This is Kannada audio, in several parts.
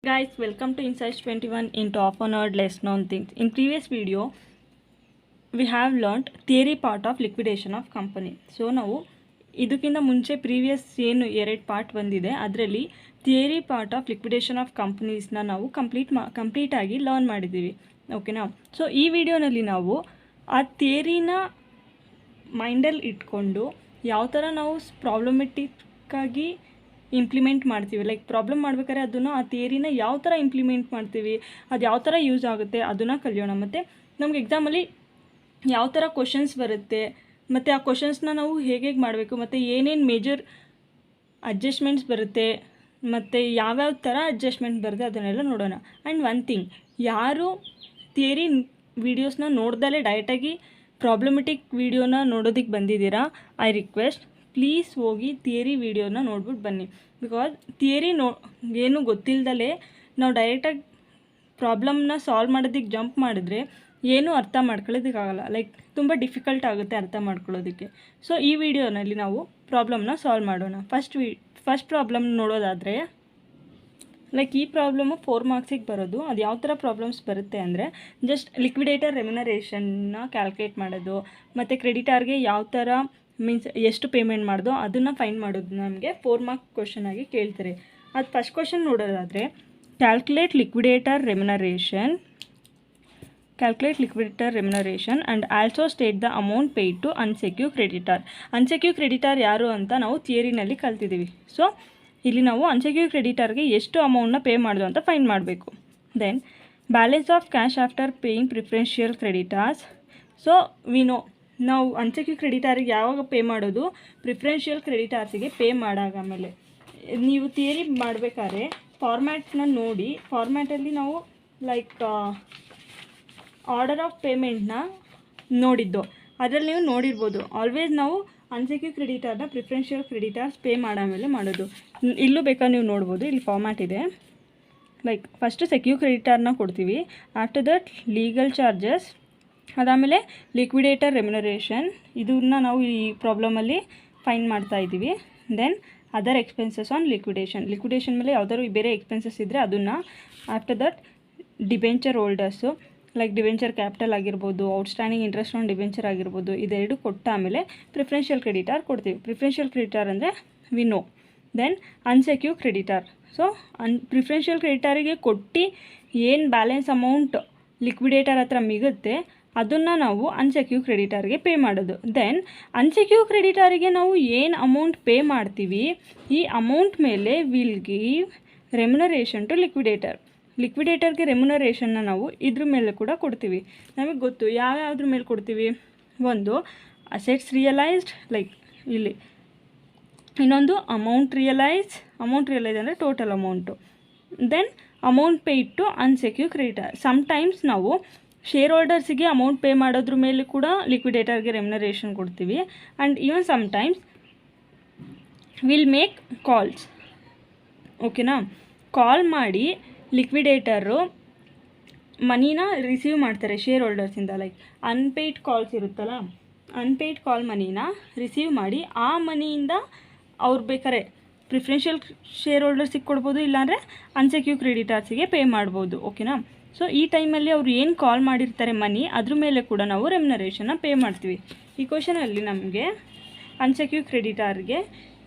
Guys, welcome to Insights 21 into often heard less known things. In previous video, we have learnt theory part of liquidation of company. So ನಾವು ಇದಕ್ಕಿಂತ ಮುಂಚೆ ಪ್ರೀವಿಯಸ್ ಏನು 2 ಪಾರ್ಟ್ ಬಂದಿದೆ ಅದರಲ್ಲಿ theory part of liquidation of ಕಂಪನೀಸ್ನ ನಾವು ಕಂಪ್ಲೀಟ್ ಆಗಿ ಲರ್ನ್ ಮಾಡಿದ್ದೀವಿ. ಓಕೆನಾ? ಸೊ ಈ ವಿಡಿಯೋನಲ್ಲಿ ನಾವು ಆ ಥಿಯರಿನ ಮೈಂಡಲ್ಲಿ ಇಟ್ಕೊಂಡು ಯಾವ ಥರ ನಾವು ಪ್ರಾಬ್ಲಮೆಟಿಕ್ಕಾಗಿ ಇಂಪ್ಲಿಮೆಂಟ್ ಮಾಡ್ತೀವಿ, ಲೈಕ್ ಪ್ರಾಬ್ಲಮ್ ಮಾಡ್ಬೇಕಾದ್ರೆ ಅದನ್ನು ಆ ಥಿಯರಿನ ಯಾವ ಥರ ಇಂಪ್ಲಿಮೆಂಟ್ ಮಾಡ್ತೀವಿ, ಅದು ಯಾವ ಥರ ಯೂಸ್ ಆಗುತ್ತೆ ಅದನ್ನು ಕಲಿಯೋಣ. ಮತ್ತು ನಮ್ಗೆ ಎಕ್ಸಾಮಲ್ಲಿ ಯಾವ ಥರ ಕ್ವಶನ್ಸ್ ಬರುತ್ತೆ ಮತ್ತು ಆ ಕ್ವಶನ್ಸ್ನ ನಾವು ಹೇಗೆ ಮಾಡಬೇಕು ಮತ್ತು ಏನೇನು ಮೇಜರ್ ಅಡ್ಜಸ್ಟ್ಮೆಂಟ್ಸ್ ಬರುತ್ತೆ ಮತ್ತು ಯಾವ್ಯಾವ ಥರ ಅಡ್ಜಸ್ಟ್ಮೆಂಟ್ ಬರುತ್ತೆ ಅದನ್ನೆಲ್ಲ ನೋಡೋಣ. ಆ್ಯಂಡ್ ಒನ್ ಥಿಂಗ್, ಯಾರು ಥಿಯರಿ ವೀಡಿಯೋಸ್ನ ನೋಡ್ದಲೇ ಡೈರೆಕ್ಟಾಗಿ ಪ್ರಾಬ್ಲಮೆಟಿಕ್ ವೀಡಿಯೋನ ನೋಡೋದಕ್ಕೆ ಬಂದಿದ್ದೀರಾ, ಐ ರಿಕ್ವೆಸ್ಟ್ ಪ್ಲೀಸ್ ಹೋಗಿ ಥಿಯರಿ ವೀಡಿಯೋನ ನೋಡ್ಬಿಟ್ಟು ಬನ್ನಿ. ಬಿಕಾಸ್ ಥಿಯರಿ ಏನು ಗೊತ್ತಿಲ್ಲದಲೇ ನಾವು ಡೈರೆಕ್ಟಾಗಿ ಪ್ರಾಬ್ಲಮ್ನ ಸಾಲ್ವ್ ಮಾಡೋದಕ್ಕೆ ಜಂಪ್ ಮಾಡಿದ್ರೆ ಏನೂ ಅರ್ಥ ಮಾಡ್ಕೊಳ್ಳೋದಕ್ಕಾಗಲ್ಲ, ಲೈಕ್ ತುಂಬ ಡಿಫಿಕಲ್ಟ್ ಆಗುತ್ತೆ ಅರ್ಥ ಮಾಡ್ಕೊಳ್ಳೋದಕ್ಕೆ. ಸೊ ಈ ವಿಡಿಯೋನಲ್ಲಿ ನಾವು ಪ್ರಾಬ್ಲಮ್ನ ಸಾಲ್ವ್ ಮಾಡೋಣ. ಫಸ್ಟ್ ಪ್ರಾಬ್ಲಮ್ ನೋಡೋದಾದರೆ, ಲೈಕ್ ಈ ಪ್ರಾಬ್ಲಮ್ಮು 4 ಮಾರ್ಕ್ಸಿಗೆ ಬರೋದು. ಅದು ಯಾವ ಥರ ಪ್ರಾಬ್ಲಮ್ಸ್ ಬರುತ್ತೆ ಅಂದರೆ, ಜಸ್ಟ್ ಲಿಕ್ವಿಡೇಟರ್ ರೆಮ್ಯುನರೇಷನ್ನ ಕ್ಯಾಲ್ಕುಲೇಟ್ ಮಾಡೋದು ಮತ್ತು ಕ್ರೆಡಿಟಾರ್ಗೆ ಯಾವ ಥರ ಮೀನ್ಸ್ ಎಷ್ಟು ಪೇಮೆಂಟ್ ಮಾಡೋದು ಅದನ್ನು ಫೈಂಡ್ ಮಾಡೋದು ನಮಗೆ 4 ಮಾರ್ಕ್ ಕ್ವಶನ್ ಆಗಿ ಕೇಳ್ತಾರೆ. ಅದು ಫಸ್ಟ್ ಕ್ವಶನ್ ನೋಡೋದಾದರೆ, calculate liquidator remuneration and also state the amount paid to unsecure creditor. Unsecure creditor ಯಾರು ಅಂತ ನಾವು ಥಿಯರಿನಲ್ಲಿ ಕಲ್ತಿದ್ದೀವಿ. ಸೊ ಇಲ್ಲಿ ನಾವು ಅನ್ಸೆಕ್ಯೂರ್ ಕ್ರೆಡಿಟಾರ್ಗೆ ಎಷ್ಟು ಅಮೌಂಟ್ನ ಪೇ ಮಾಡೋದು ಅಂತ ಫೈಂಡ್ ಮಾಡಬೇಕು. Then balance of cash after paying preferential creditors. So ನಾವು ಅನ್ಸೆಕ್ಯೂರ್ ಕ್ರೆಡಿಟಾರಿಗೆ ಯಾವಾಗ ಪೇ ಮಾಡೋದು, ಪ್ರಿಫರೆನ್ಷಿಯಲ್ ಕ್ರೆಡಿಟಾರ್ಸಿಗೆ ಪೇ ಮಾಡಾಗಮೇಲೆ. ನೀವು ಥಿಯರಿ ಮಾಡಬೇಕಾದ್ರೆ ಫಾರ್ಮ್ಯಾಟ್ನ ನೋಡಿ, ಫಾರ್ಮ್ಯಾಟಲ್ಲಿ ನಾವು ಲೈಕ್ ಆರ್ಡರ್ ಆಫ್ ಪೇಮೆಂಟ್ನ ನೋಡಿದ್ದು ಅದರಲ್ಲಿ ನೀವು ನೋಡಿರ್ಬೋದು. ಆಲ್ವೇಸ್ ನಾವು ಅನ್ಸೆಕ್ಯೂರ್ ಕ್ರೆಡಿಟಾರ್ನ ಪ್ರಿಫರೆನ್ಷಿಯಲ್ ಕ್ರೆಡಿಟಾರ್ಸ್ ಪೇ ಮಾಡಾಮೇಲೆ ಮಾಡೋದು. ಇಲ್ಲೂ ಬೇಕಾದ್ರೆ ನೀವು ನೋಡ್ಬೋದು, ಇಲ್ಲಿ ಫಾರ್ಮ್ಯಾಟ್ ಇದೆ. ಲೈಕ್ ಫಸ್ಟು ಸೆಕ್ಯೂರ್ ಕ್ರೆಡಿಟಾರ್ನ ಕೊಡ್ತೀವಿ, ಆಫ್ಟರ್ ದಟ್ ಲೀಗಲ್ ಚಾರ್ಜಸ್, ಅದಾದಮೇಲೆ ಲಿಕ್ವಿಡೇಟರ್ ರೆಮ್ಯುನರೇಷನ್, ಇದನ್ನ ನಾವು ಈ ಪ್ರಾಬ್ಲಮಲ್ಲಿ ಫೈಂಡ್ ಮಾಡ್ತಾ ಇದ್ದೀವಿ. Then other expenses on liquidation ಮೇಲೆ ಯಾವ್ದಾದ್ರು ಬೇರೆ ಎಕ್ಸ್ಪೆನ್ಸಸ್ ಇದ್ದರೆ ಅದನ್ನು. After that debenture holders, like debenture capital ಆಗಿರ್ಬೋದು, ಔಟ್ಸ್ಟ್ಯಾಂಡಿಂಗ್ ಇಂಟ್ರೆಸ್ಟ್ ಆನ್ ಡಿಬೆಂಚರ್ ಆಗಿರ್ಬೋದು, ಇದೆರಡು ಕೊಟ್ಟ ಆಮೇಲೆ ಪ್ರಿಫರೆನ್ಷಿಯಲ್ ಕ್ರೆಡಿಟಾರ್ ಕೊಡ್ತೀವಿ. ಪ್ರಿಫರೆನ್ಷಿಯಲ್ ಕ್ರೆಡಿಟಾರ್ ಅಂದರೆ we know. Then unsecure creditor. So preferential ಕ್ರೆಡಿಟಾರಿಗೆ ಕೊಟ್ಟು ಏನು ಬ್ಯಾಲೆನ್ಸ್ ಅಮೌಂಟ್ ಲಿಕ್ವಿಡೇಟರ್ ಹತ್ರ ಮಿಗುತ್ತೆ ಅದನ್ನು ನಾವು ಅನ್ಸೆಕ್ಯೂರ್ ಕ್ರೆಡಿಟಾರ್ಗೆ ಪೇ ಮಾಡೋದು. ದೆನ್ ಅನ್ಸೆಕ್ಯೂರ್ ಕ್ರೆಡಿಟಾರಿಗೆ ನಾವು ಏನು ಅಮೌಂಟ್ ಪೇ ಮಾಡ್ತೀವಿ, ಈ ಅಮೌಂಟ್ ಮೇಲೆ ವಿಲ್ ಗಿವ್ ರೆಮ್ಯುನರೇಷನ್ ಟು ಲಿಕ್ವಿಡೇಟರ್ಗೆ ರೆಮ್ಯುನರೇಷನ್ನ ನಾವು ಇದ್ರ ಮೇಲೆ ಕೂಡ ಕೊಡ್ತೀವಿ. ನಮಗೆ ಗೊತ್ತು ಯಾವ್ಯಾವ್ದ್ರ ಮೇಲೆ ಕೊಡ್ತೀವಿ. ಒಂದು ಅಸೆಟ್ಸ್ ರಿಯಲೈಸ್ಡ್, ಲೈಕ್ ಇಲ್ಲಿ. ಇನ್ನೊಂದು ಅಮೌಂಟ್ ರಿಯಲೈಸ್ ಅಂದರೆ total amount. Then amount paid to unsecure creditor. Sometimes ನಾವು ಶೇರ್ ಹೋಲ್ಡರ್ಸಿಗೆ ಅಮೌಂಟ್ ಪೇ ಮಾಡೋದ್ರ ಮೇಲೆ ಕೂಡ ಲಿಕ್ವಿಡೇಟರ್ಗೆ ರೆಮ್ಯುನರೇಷನ್ ಕೊಡ್ತೀವಿ. And even sometimes will make calls. ಓಕೆನಾ? ಕಾಲ್ ಮಾಡಿ ಲಿಕ್ವಿಡೇಟರು ಮನಿನ ರಿಸೀವ್ ಮಾಡ್ತಾರೆ ಶೇರ್ ಹೋಲ್ಡರ್ಸಿಂದ. ಲೈಕ್ ಅನ್ಪೇಯ್ಡ್ ಕಾಲ್ಸ್ ಇರುತ್ತಲ್ಲ, ಅನ್ಪೇಯ್ಡ್ ಕಾಲ್ ಮನಿನ ರಿಸೀವ್ ಮಾಡಿ ಆ ಮನಿಯಿಂದ ಅವ್ರು ಬೇಕಾರೆ ಪ್ರಿಫರೆನ್ಷಿಯಲ್ ಶೇರ್ ಹೋಲ್ಡರ್ಸಿಗೆ ಕೊಡ್ಬೋದು, ಇಲ್ಲಾಂದರೆ ಅನ್ಸೆಕ್ಯೂರ್ ಕ್ರೆಡಿಟಾರ್ಸಿಗೆ ಪೇ ಮಾಡ್ಬೋದು. ಓಕೆನಾ? ಸೊ ಈ ಟೈಮಲ್ಲಿ ಅವ್ರು ಏನು ಕಾಲ್ ಮಾಡಿರ್ತಾರೆ ಮನಿ, ಅದ್ರ ಮೇಲೆ ಕೂಡ ನಾವು ರೆಮ್ಯುನರೇಷನ್ನ ಪೇ ಮಾಡ್ತೀವಿ. ಈ ಕ್ವಶನಲ್ಲಿ ನಮಗೆ ಅನ್ಸೆಕ್ಯೂರ್ ಕ್ರೆಡಿಟಾರ್ಗೆ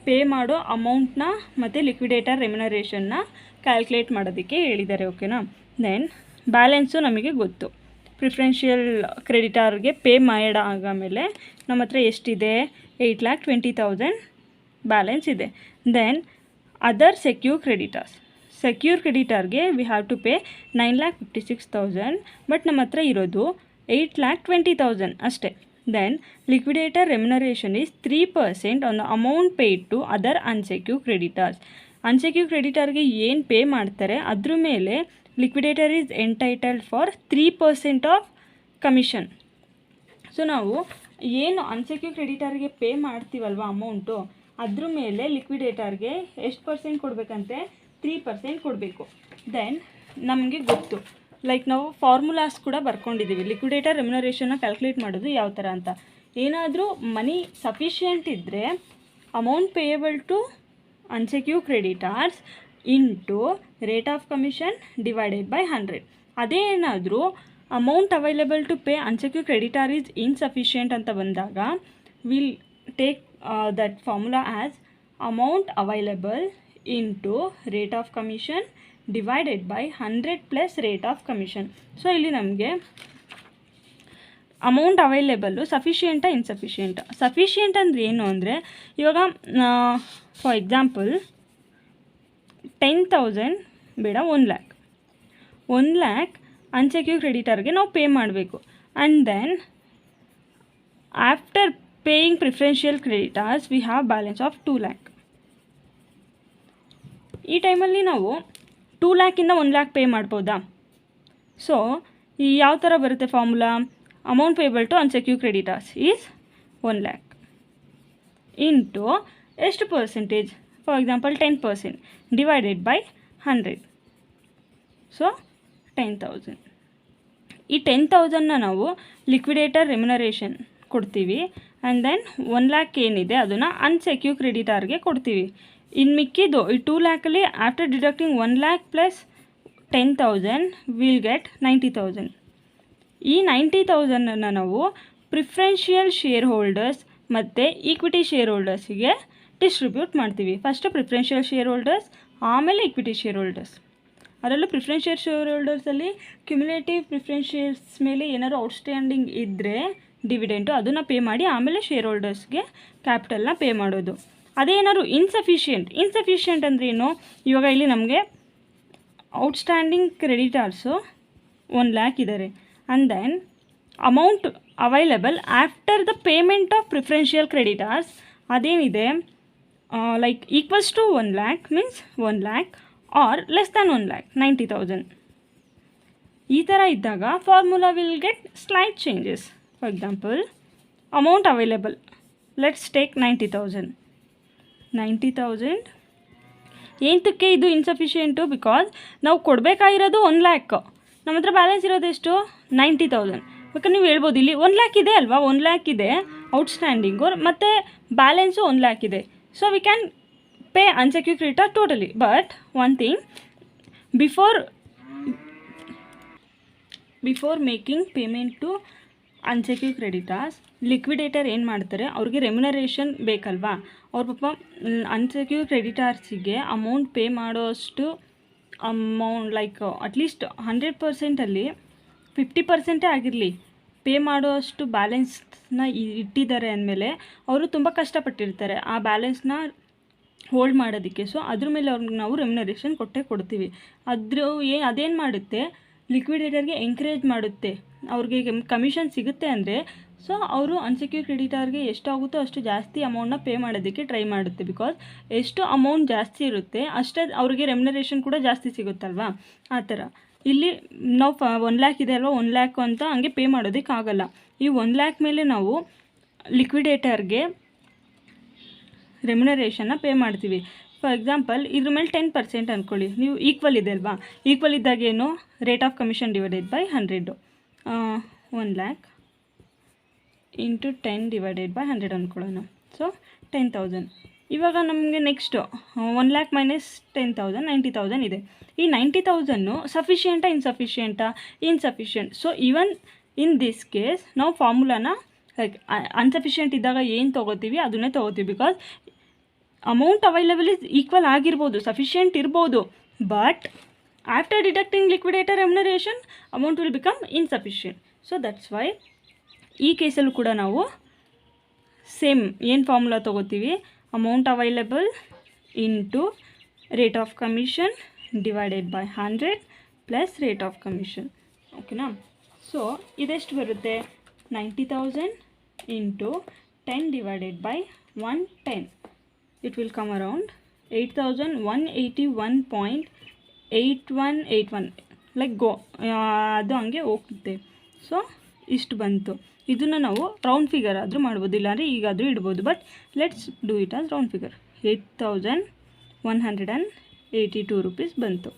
ಪೇ ಮಾಡೋ ಅಮೌಂಟ್ನ ಮತ್ತು ಲಿಕ್ವಿಡೇಟರ್ ರೆಮ್ಯುನರೇಷನ್ನ ಕ್ಯಾಲ್ಕುಲೇಟ್ ಮಾಡೋದಕ್ಕೆ ಹೇಳಿದ್ದಾರೆ. ಓಕೆನಾ? ದೆನ್ ಬ್ಯಾಲೆನ್ಸು ನಮಗೆ ಗೊತ್ತು. ಪ್ರಿಫರೆನ್ಷಿಯಲ್ ಕ್ರೆಡಿಟಾರ್ಗೆ ಪೇ ಮಾಡಾಗಮೇಲೆ ನಮ್ಮ ಹತ್ರ ಎಷ್ಟಿದೆ, 8,20,000 ಬ್ಯಾಲೆನ್ಸ್ ಇದೆ. ದೆನ್ ಅದರ್ ಸೆಕ್ಯೂರ್ ಕ್ರೆಡಿಟಾರ್ಗೆ we have to pay 9,56,000, but ನಮ್ಮ ಹತ್ರ ಇರೋದು 8,20,000 ಅಷ್ಟೇ. Then liquidator remuneration is 3% on the amount paid to other unsecure creditors. Unsecure ಕ್ರೆಡಿಟಾರ್ಗೆ ಏನು ಪೇ ಮಾಡ್ತಾರೆ ಅದ್ರ ಮೇಲೆ liquidator is entitled for 3% of commission. So ನಾವು ಏನು ಅನ್ಸೆಕ್ಯೂರ್ ಕ್ರೆಡಿಟಾರ್ಗೆ ಪೇ ಮಾಡ್ತೀವಲ್ವ ಅಮೌಂಟು, ಅದ್ರ ಮೇಲೆ ಲಿಕ್ವಿಡೇಟರ್ಗೆ ಎಷ್ಟು ಪರ್ಸೆಂಟ್ ಕೊಡಬೇಕಂತೆ, 3% ಕೊಡಬೇಕು. ದೆನ್ ನಮಗೆ ಗೊತ್ತು, ಲೈಕ್ ನಾವು ಫಾರ್ಮುಲಾಸ್ ಕೂಡ ಬರ್ಕೊಂಡಿದ್ದೀವಿ ಲಿಕ್ವಿಡೇಟರ್ ರೆಮ್ಯುನರೇಷನ್ನ ಕ್ಯಾಲ್ಕುಲೇಟ್ ಮಾಡೋದು ಯಾವ ಥರ ಅಂತ. ಏನಾದರೂ ಮನಿ ಸಫಿಷಿಯೆಂಟ್ ಇದ್ದರೆ amount payable to unsecure creditors into rate of commission divided by 100. ಅದೇ ಏನಾದರೂ amount available to pay unsecured creditor is insufficient ಅಂತ ಬಂದಾಗ will take that formula as amount available into rate of commission divided by 100 plus rate of commission. So ಇಲ್ಲಿ ನಮಗೆ ಅಮೌಂಟ್ ಅವೈಲೇಬಲ್ಲು ಸಫಿಷಿಯೆಂಟಾ ಇನ್ಸಫಿಷಿಯೆಂಟಾ? ಸಫಿಷಿಯೆಂಟ್ ಅಂದರೆ ಏನು ಅಂದರೆ, ಇವಾಗ ಫಾರ್ ಎಕ್ಸಾಂಪಲ್ 10,000 ಬೇಡ, 1 ಲ್ಯಾಕ್ ಅನ್ಸೆಕ್ಯೂರ್ಡ್ ಕ್ರೆಡಿಟರ್ಗೆ ನಾವು ಪೇ ಮಾಡಬೇಕು. And then after paying preferential creditors we have balance of 2 lakh. ಈ ಟೈಮಲ್ಲಿ ನಾವು 2 ಲ್ಯಾಕಿಂದ 1 ಲ್ಯಾಕ್ ಪೇ ಮಾಡ್ಬೋದಾ? ಸೊ ಈ ಯಾವ ಥರ ಬರುತ್ತೆ formula? Amount payable to unsecured creditors is 1 lakh into ಎಷ್ಟು percentage? For example 10% divided by 100. So 10,000. ಈ 10,000ನ ನಾವು ಲಿಕ್ವಿಡೇಟರ್ ರೆಮ್ಯುನರೇಷನ್ ಕೊಡ್ತೀವಿ. ಆ್ಯಂಡ್ ದೆನ್ 1 ಲ್ಯಾಕ್ ಏನಿದೆ ಅದನ್ನು ಅನ್ಸೆಕ್ಯೂರ್ಡ್ ಕ್ರೆಡಿಟಾರ್ಗೆ ಕೊಡ್ತೀವಿ. ಇನ್ನು ಮಿಕ್ಕಿದ್ದು ಈ 2 ಲ್ಯಾಕಲ್ಲಿ after deducting 1 lakh plus 10,000 will get 90,000. ಈ 90,000ಅನ್ನು ನಾವು ಪ್ರಿಫರೆನ್ಷಿಯಲ್ ಶೇರ್ ಹೋಲ್ಡರ್ಸ್ ಮತ್ತು ಈಕ್ವಿಟಿ ಶೇರ್ ಹೋಲ್ಡರ್ಸಿಗೆ ಡಿಸ್ಟ್ರಿಬ್ಯೂಟ್ ಮಾಡ್ತೀವಿ. ಫಸ್ಟು ಪ್ರಿಫರೆನ್ಷಿಯಲ್ ಶೇರ್ ಹೋಲ್ಡರ್ಸ್, ಆಮೇಲೆ ಈಕ್ವಿಟಿ ಶೇರ್ ಹೋಲ್ಡರ್ಸ್. ಅದರಲ್ಲೂ ಪ್ರಿಫರೆನ್ಷಿಯಲ್ ಶೇರ್ ಹೋಲ್ಡರ್ಸಲ್ಲಿ ಕ್ಯುಮ್ಯುಲೇಟಿವ್ ಪ್ರಿಫರೆನ್ಸ್ ಶೇರ್ಸ್ ಮೇಲೆ ಏನಾದರೂ ಔಟ್ಸ್ಟ್ಯಾಂಡಿಂಗ್ ಇದ್ದರೆ ಡಿವಿಡೆಂಟು ಅದನ್ನು ಪೇ ಮಾಡಿ ಆಮೇಲೆ ಶೇರ್ ಹೋಲ್ಡರ್ಸ್ಗೆ ಕ್ಯಾಪಿಟಲ್ನ ಪೇ ಮಾಡೋದು. ಅದೇನಾದ್ರು ಇನ್ಸಫಿಷಿಯೆಂಟ್ ಅಂದರೆ ಏನು? ಇವಾಗ ಇಲ್ಲಿ ನಮಗೆ ಔಟ್ಸ್ಟ್ಯಾಂಡಿಂಗ್ ಕ್ರೆಡಿಟಾರ್ಸು 1 ಲ್ಯಾಕ್ ಇದ್ದಾರೆ. And then amount available after the payment of preferential creditors ಅದೇನಿದೆ like equals to 1 lakh means 1 lakh are less than 1 lakh 90,000. ಈ ಥರ ಇದ್ದಾಗ formula will get slight changes. For example amount available, let's take 90,000. ಏನಕ್ಕೆ ಇದು ಇನ್ಸಫಿಷಿಯೆಂಟು? ಬಿಕಾಸ್ ನಾವು ಕೊಡಬೇಕಾಗಿರೋದು 1 ಲ್ಯಾಕ್, ನಮ್ಮ ಹತ್ರ ಬ್ಯಾಲೆನ್ಸ್ ಇರೋದೆಷ್ಟು? 90,000. ಬೇಕಾದ್ರೆ ನೀವು ಹೇಳ್ಬೋದು ಇಲ್ಲಿ 1 ಲ್ಯಾಕ್ ಇದೆ ಅಲ್ವಾ, 1 ಲ್ಯಾಕ್ ಇದೆ ಔಟ್ಸ್ಟ್ಯಾಂಡಿಂಗು ಮತ್ತು ಬ್ಯಾಲೆನ್ಸು 1 ಲ್ಯಾಕ್ ಇದೆ. So we can pay unsecured creditor totally. But one thing, before making payment to unsecured creditors liquidator ಏನು ಮಾಡ್ತಾರೆ, ಅವ್ರಿಗೆ ರೆಮ್ಯುನರೇಷನ್ ಬೇಕಲ್ವಾ? ಅವ್ರ ಪಾಪ ಅನ್ಸೆಕ್ಯೂರ್ಡ್ ಕ್ರೆಡಿಟಾರ್ಸಿಗೆ ಅಮೌಂಟ್ ಪೇ ಮಾಡೋಷ್ಟು ಅಮೌಂಟ್ ಲೈಕ್ ಅಟ್ಲೀಸ್ಟ್ 100%ಅಲ್ಲಿ 50% ಆಗಿರಲಿ ಪೇ ಮಾಡೋಷ್ಟು ಬ್ಯಾಲೆನ್ಸ್ನ ಇಟ್ಟಿದ್ದಾರೆ ಅಂದಮೇಲೆ ಅವರು ತುಂಬ ಕಷ್ಟಪಟ್ಟಿರ್ತಾರೆ ಆ ಬ್ಯಾಲೆನ್ಸ್ನ ಹೋಲ್ಡ್ ಮಾಡೋದಕ್ಕೆ. ಸೊ ಅದ್ರ ಮೇಲೆ ಅವ್ರಿಗೆ ನಾವು ರೆಮ್ಯುನರೇಷನ್ ಕೊಡ್ತೀವಿ. ಅದೇನು ಮಾಡುತ್ತೆ, ಲಿಕ್ವಿಡೇಟರ್ಗೆ ಎಂಕರೇಜ್ ಮಾಡುತ್ತೆ. ಅವ್ರಿಗೆ ಕಮಿಷನ್ ಸಿಗುತ್ತೆ ಅಂದರೆ ಸೊ ಅವರು ಅನ್ಸೆಕ್ಯೂರ್ಡ್ ಕ್ರೆಡಿಟಾರ್ಗೆ ಎಷ್ಟಾಗುತ್ತೋ ಅಷ್ಟು ಜಾಸ್ತಿ ಅಮೌಂಟ್ನ ಪೇ ಮಾಡೋದಕ್ಕೆ ಟ್ರೈ ಮಾಡುತ್ತೆ. ಬಿಕಾಸ್ ಎಷ್ಟು ಅಮೌಂಟ್ ಜಾಸ್ತಿ ಇರುತ್ತೆ ಅಷ್ಟೇ ಅವ್ರಿಗೆ ರೆಮ್ಯುನರೇಷನ್ ಕೂಡ ಜಾಸ್ತಿ ಸಿಗುತ್ತಲ್ವಾ, ಆ ಥರ. ಇಲ್ಲಿ ನಾವು 1 ಲ್ಯಾಕ್ ಇದೆ ಅಲ್ವಾ, 1 ಲ್ಯಾಕ್ ಅಂತ ಹಂಗೆ ಪೇ ಮಾಡೋದಕ್ಕಾಗಲ್ಲ. ಈ 1 ಲ್ಯಾಕ್ ಮೇಲೆ ನಾವು ಲಿಕ್ವಿಡೇಟರ್ಗೆ ರೆಮ್ಯುನರೇಷನ್ನ ಪೇ ಮಾಡ್ತೀವಿ. ಫಾರ್ ಎಕ್ಸಾಂಪಲ್ ಇದ್ರ ಮೇಲೆ 10% ಅಂದ್ಕೊಳ್ಳಿ, ನೀವು ಈಕ್ವಲ್ ಇದೆ ಅಲ್ವಾ, ಈಕ್ವಲ್ ಇದ್ದಾಗೇನು rate of commission divided by 100. 1 lakh into 10 divided by 100 ಅಂದ್ಕೊಳ್ಳೋಣ. ಸೊ 10,000. ಇವಾಗ ನಮಗೆ ನೆಕ್ಸ್ಟು 1 ಲ್ಯಾಕ್ ಮೈನಸ್ 10,000 90,000 ಇದೆ. ಈ 90,000 ಸಫಿಷಿಯೆಂಟಾ insufficient. So even in this case ನಾವು ಫಾರ್ಮುಲಾನ ಲೈಕ್ ಅನ್ಸಫಿಷಿಯೆಂಟ್ ಇದ್ದಾಗ ಏನು ತೊಗೋತೀವಿ ಅದನ್ನೇ ತೊಗೋತೀವಿ. Because amount available is equal ಆಗಿರ್ಬೋದು, ಸಫಿಷಿಯೆಂಟ್ ಇರ್ಬೋದು, but after deducting liquidator remuneration amount will become insufficient. So that's why ಈ ಕೇಸಲ್ಲೂ ಕೂಡ ನಾವು ಸೇಮ್ ಏನು ಫಾರ್ಮುಲಾ ತೊಗೋತೀವಿ, amount available into rate of commission divided by 100 plus rate of commission. ಓಕೆನಾ? ಸೊ ಇದೆಷ್ಟು ಬರುತ್ತೆ? 90,000 into 10 divided by 110. It will come around 8,181.8181 like ಅದು ಹಂಗೆ ಹೋಗುತ್ತೆ. ಸೊ ಇಷ್ಟು ಬಂತು. ಇದನ್ನು ನಾವು ರೌಂಡ್ ಫಿಗರ್ ಆದರೂ ಮಾಡ್ಬೋದು, ಇಲ್ಲಾಂದರೆ ಈಗಾದರೂ ಇಡ್ಬೋದು. But let's do it as round figure. 8,182 rupees ಬಂತು.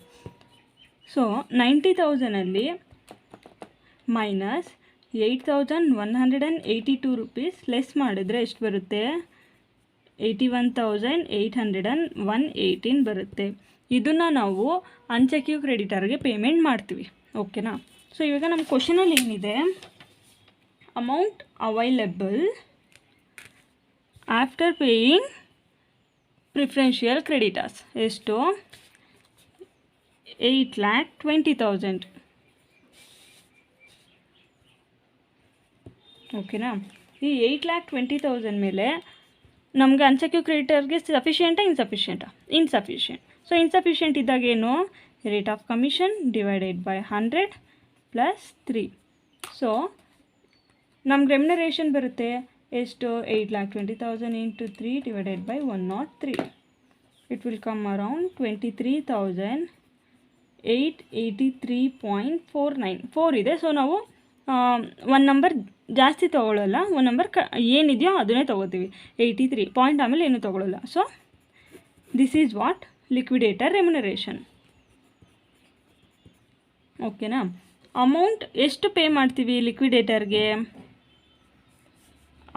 ಸೊ 90,000ಅಲ್ಲಿ ಮೈನಸ್ 8,182 ರೂಪೀಸ್ ಲೆಸ್ ಮಾಡಿದ್ರೆ ಎಷ್ಟು ಬರುತ್ತೆ? 81,818 ಬರುತ್ತೆ. ಇದನ್ನು ನಾವು ಅನ್ಸೆಕ್ಯೂರ್ ಕ್ರೆಡಿಟರ್ಗೆ ಪೇಮೆಂಟ್ ಮಾಡ್ತೀವಿ. ಓಕೆನಾ? ಸೊ ಇವಾಗ ನಮ್ಮ ಕ್ವಶನಲ್ಲಿ ಏನಿದೆ, amount available after paying preferential creditors ಎಷ್ಟು? 8,20,000. ಓಕೆನಾ? ಈ 8,20,000 ಮೇಲೆ ನಮಗೆ ಅನ್ಸೆಕ್ಯೂರ್ ಕ್ರೆಡಿಟರ್ಗೆ ಸಫಿಷಿಯೆಂಟಾ ಇನ್ಸಫಿಷಿಯೆಂಟ್. ಸೊ ಇನ್ಸಫಿಷಿಯೆಂಟ್ ಇದ್ದಾಗೇನು, rate of commission divided by 100 plus 3. So ನಮ್ಗೆ ರೆಮ್ಯುನರೇಷನ್ ಬರುತ್ತೆ ಎಷ್ಟು? 8,20,000 into 3 divided by 103. It will come around 23,883.49 ಇದೆ. ಸೊ ನಾವು ಒಂದು ನಂಬರ್ ಜಾಸ್ತಿ ತೊಗೊಳ್ಳಲ್ಲ, ಒಂದು ನಂಬರ್ ಏನಿದೆಯೋ ಅದನ್ನೇ ತೊಗೋತೀವಿ. 83 ಪಾಯಿಂಟ್ ಆಮೇಲೆ ಏನೂ ತೊಗೊಳ್ಳಲ್ಲ. So this is what liquidator remuneration. ಓಕೆನಾ? ಅಮೌಂಟ್ ಎಷ್ಟು ಪೇ ಮಾಡ್ತೀವಿ ಲಿಕ್ವಿಡೇಟರ್ಗೆ?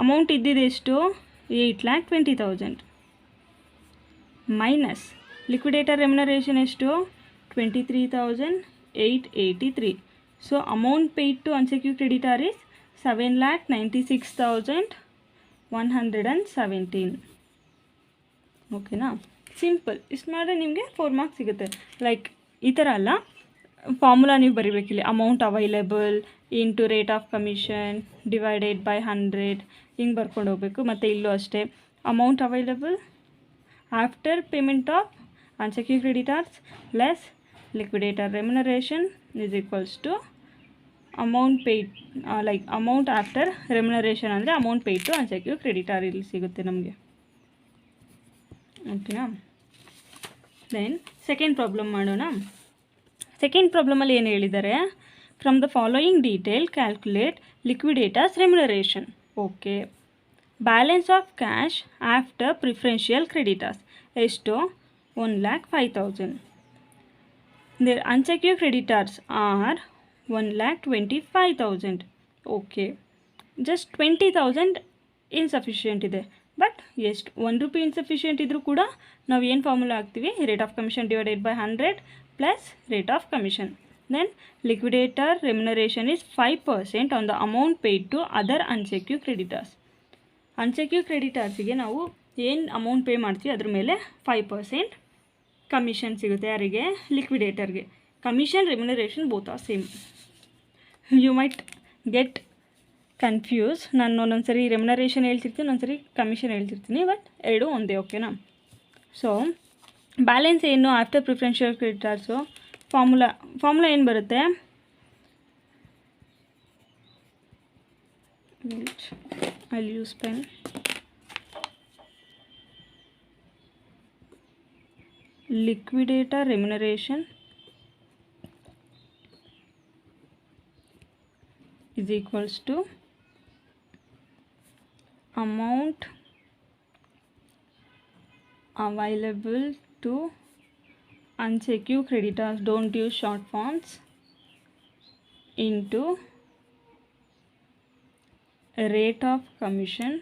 ಅಮೌಂಟ್ ಇದ್ದಿದ್ದು ಎಷ್ಟು? 8,20,000 ಮೈನಸ್ ಲಿಕ್ವಿಡೇಟರ್ ರೆಮ್ಯುನರೇಷನ್ ಎಷ್ಟು? 23,883. So amount paid to unsecure creditor is 7,96,117. ಓಕೆನಾ? ಸಿಂಪಲ್. ಇಷ್ಟು ಮಾಡಿದ್ರೆ ನಿಮಗೆ 4 ಮಾರ್ಕ್ಸ್ ಸಿಗುತ್ತೆ. ಲೈಕ್ ಈ ಥರ ಅಲ್ಲ, ಫಾರ್ಮುಲಾ ನೀವು ಬರೀಬೇಕಿಲ್ಲ. Amount available into rate of commission divided by 100 ಹಿಂಗೆ ಬರ್ಕೊಂಡು ಹೋಗಬೇಕು. ಮತ್ತು ಇಲ್ಲೂ ಅಷ್ಟೇ, amount available after payment of unsecure creditors less liquidator remuneration is equals to amount paid, like amount after remuneration ಅಂದರೆ amount paid to unsecure creditor ಇಲ್ಲಿ ಸಿಗುತ್ತೆ ನಮಗೆ. ಓಕೆನಾ? ದೆನ್ ಸೆಕೆಂಡ್ ಪ್ರಾಬ್ಲಮ್ ಮಾಡೋಣ. ಸೆಕೆಂಡ್ ಪ್ರಾಬ್ಲಮಲ್ಲಿ ಏನು ಹೇಳಿದ್ದಾರೆ, from the following detail calculate liquidators remuneration. Okay. Balance of cash after preferential creditors ಎಷ್ಟು? 1,05,000. Their unsecured creditors are 1,25,000. Okay. Just 20,000 insufficient ಇದೆ. ಬಟ್ ಎಷ್ಟು ₹1 ಇನ್ಸಫಿಷಿಯೆಂಟ್ ಇದ್ದರೂ ಕೂಡ ನಾವು ಏನು ಫಾರ್ಮುಲಾ ಹಾಕ್ತೀವಿ? Rate of commission divided by 100 plus rate of commission. Then liquidator remuneration is 5% on the amount paid to other unsecure creditors. Unsecure ಕ್ರೆಡಿಟರ್ಸಿಗೆ ನಾವು ಏನು ಅಮೌಂಟ್ ಪೇ ಮಾಡ್ತೀವಿ ಅದ್ರ ಮೇಲೆ 5% ಕಮಿಷನ್ ಸಿಗುತ್ತೆ. ಯಾರಿಗೆ? ಲಿಕ್ವಿಡೇಟರ್ಗೆ. Commission remuneration both are same. You might get confuse. ನಾನು ಒಂದೊಂದು ಸರಿ ರೆಮ್ಯುನರೇಷನ್ ಹೇಳ್ತಿರ್ತೀನಿ, ಒಂದೊಂದು ಕಮಿಷನ್ ಹೇಳ್ತಿರ್ತೀನಿ, ಬಟ್ ಎರಡು ಒಂದೇ. ಓಕೆನಾ? ಸೊ ಬ್ಯಾಲೆನ್ಸ್ ಏನು ಆಫ್ಟರ್ ಪ್ರಿಫರೆನ್ಷಿಯಲ್ ಕ್ರೆಡಿಟರ್ಸು? ಫಾರ್ಮುಲಾ ಏನು ಬರುತ್ತೆ? I use pen. Liquidator remuneration is equals to amount available to unsecured creditors, don't use short forms, into rate of commission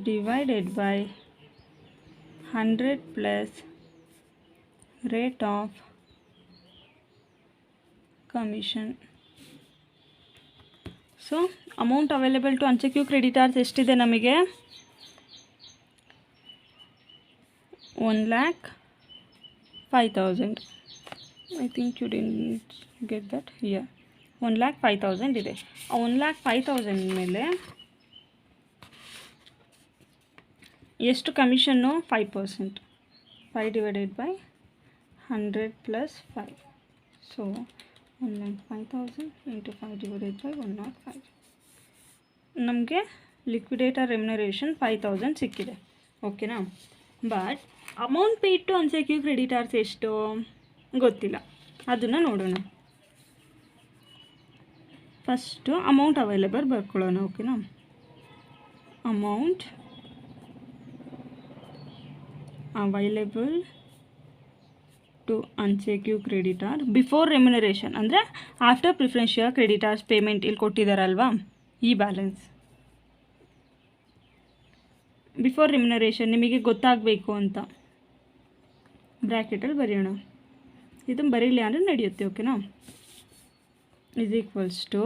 divided by 100 plus rate of commission. So amount available to unsecure creditors ಎಷ್ಟಿದೆ ನಮಗೆ? 1,05,000. I think you didn't get that. Here 1,05,000 ಇದೆ. ಆ 1,05,000 ಮೇಲೆ ಎಷ್ಟು commission? 5%. 5 divided by 100 plus 5. So 1,05,000 into 5 divided by 105. ನಮಗೆ ಲಿಕ್ವಿಡೇಟರ್ ರೆಮ್ಯುನರೇಷನ್ 5,000 ಸಿಕ್ಕಿದೆ. ಓಕೆನಾ? But amount paid to unsecure creditors ಎಷ್ಟು ಗೊತ್ತಿಲ್ಲ. ಅದನ್ನು ನೋಡೋಣ. ಫಸ್ಟು ಅಮೌಂಟ್ ಅವೈಲೇಬಲ್ ಬರ್ಕೊಳ್ಳೋಣ. ಓಕೆನಾ? Amount available to unsecure creditor before remuneration ಅಂದರೆ ಆಫ್ಟರ್ ಪ್ರಿಫರೆನ್ಷಿಯಲ್ ಕ್ರೆಡಿಟರ್ಸ್ ಪೇಮೆಂಟ್ ಇಲ್ಲಿ ಕೊಟ್ಟಿದ್ದಾರಲ್ವಾ, ಈ ಬ್ಯಾಲೆನ್ಸ್ ಬಿಫೋರ್ ರೆಮ್ಯುನರೇಷನ್ ನಿಮಗೆ ಗೊತ್ತಾಗಬೇಕು ಅಂತ ಬ್ರ್ಯಾಕೆಟಲ್ಲಿ ಬರೆಯೋಣ. ಇದನ್ನು ಬರೀಲಿ ಅಂದರೆ ನಡೆಯುತ್ತೆ. ಓಕೆನಾ. ಇಸ್ ಈಕ್ವಲ್ಸ್ ಟು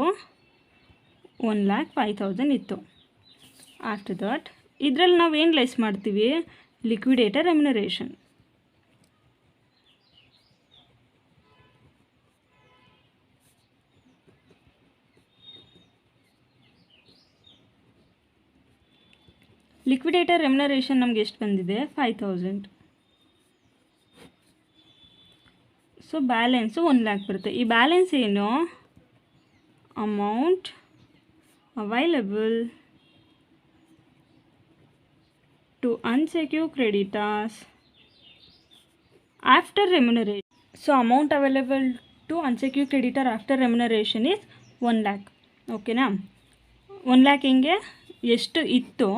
1,05,000 ಇತ್ತು. ಆಫ್ಟರ್ ದಟ್ ಇದರಲ್ಲಿ ನಾವು ಏನು ಲೆಸ್ ಮಾಡ್ತೀವಿ, ಲಿಕ್ವಿಡೇಟರ್ ರೆಮ್ಯುನರೇಷನ್. ಲಿಕ್ವಿಡೇಟರ್ ರೆಮ್ಯುನರೇಷನ್ ನಮಗೆ ಎಷ್ಟು ಬಂದಿದೆ, 5,000. ಸೊ ಬ್ಯಾಲೆನ್ಸು 1,00,000 ಬರುತ್ತೆ. ಈ ಬ್ಯಾಲೆನ್ಸ್ ಏನು, amount available to unsecured creditors after remuneration. So amount available to unsecured creditor after remuneration is 1,00,000. ಓಕೆನಾ. 1,00,000 ಹಿಂಗೆ ಎಷ್ಟು ಇತ್ತು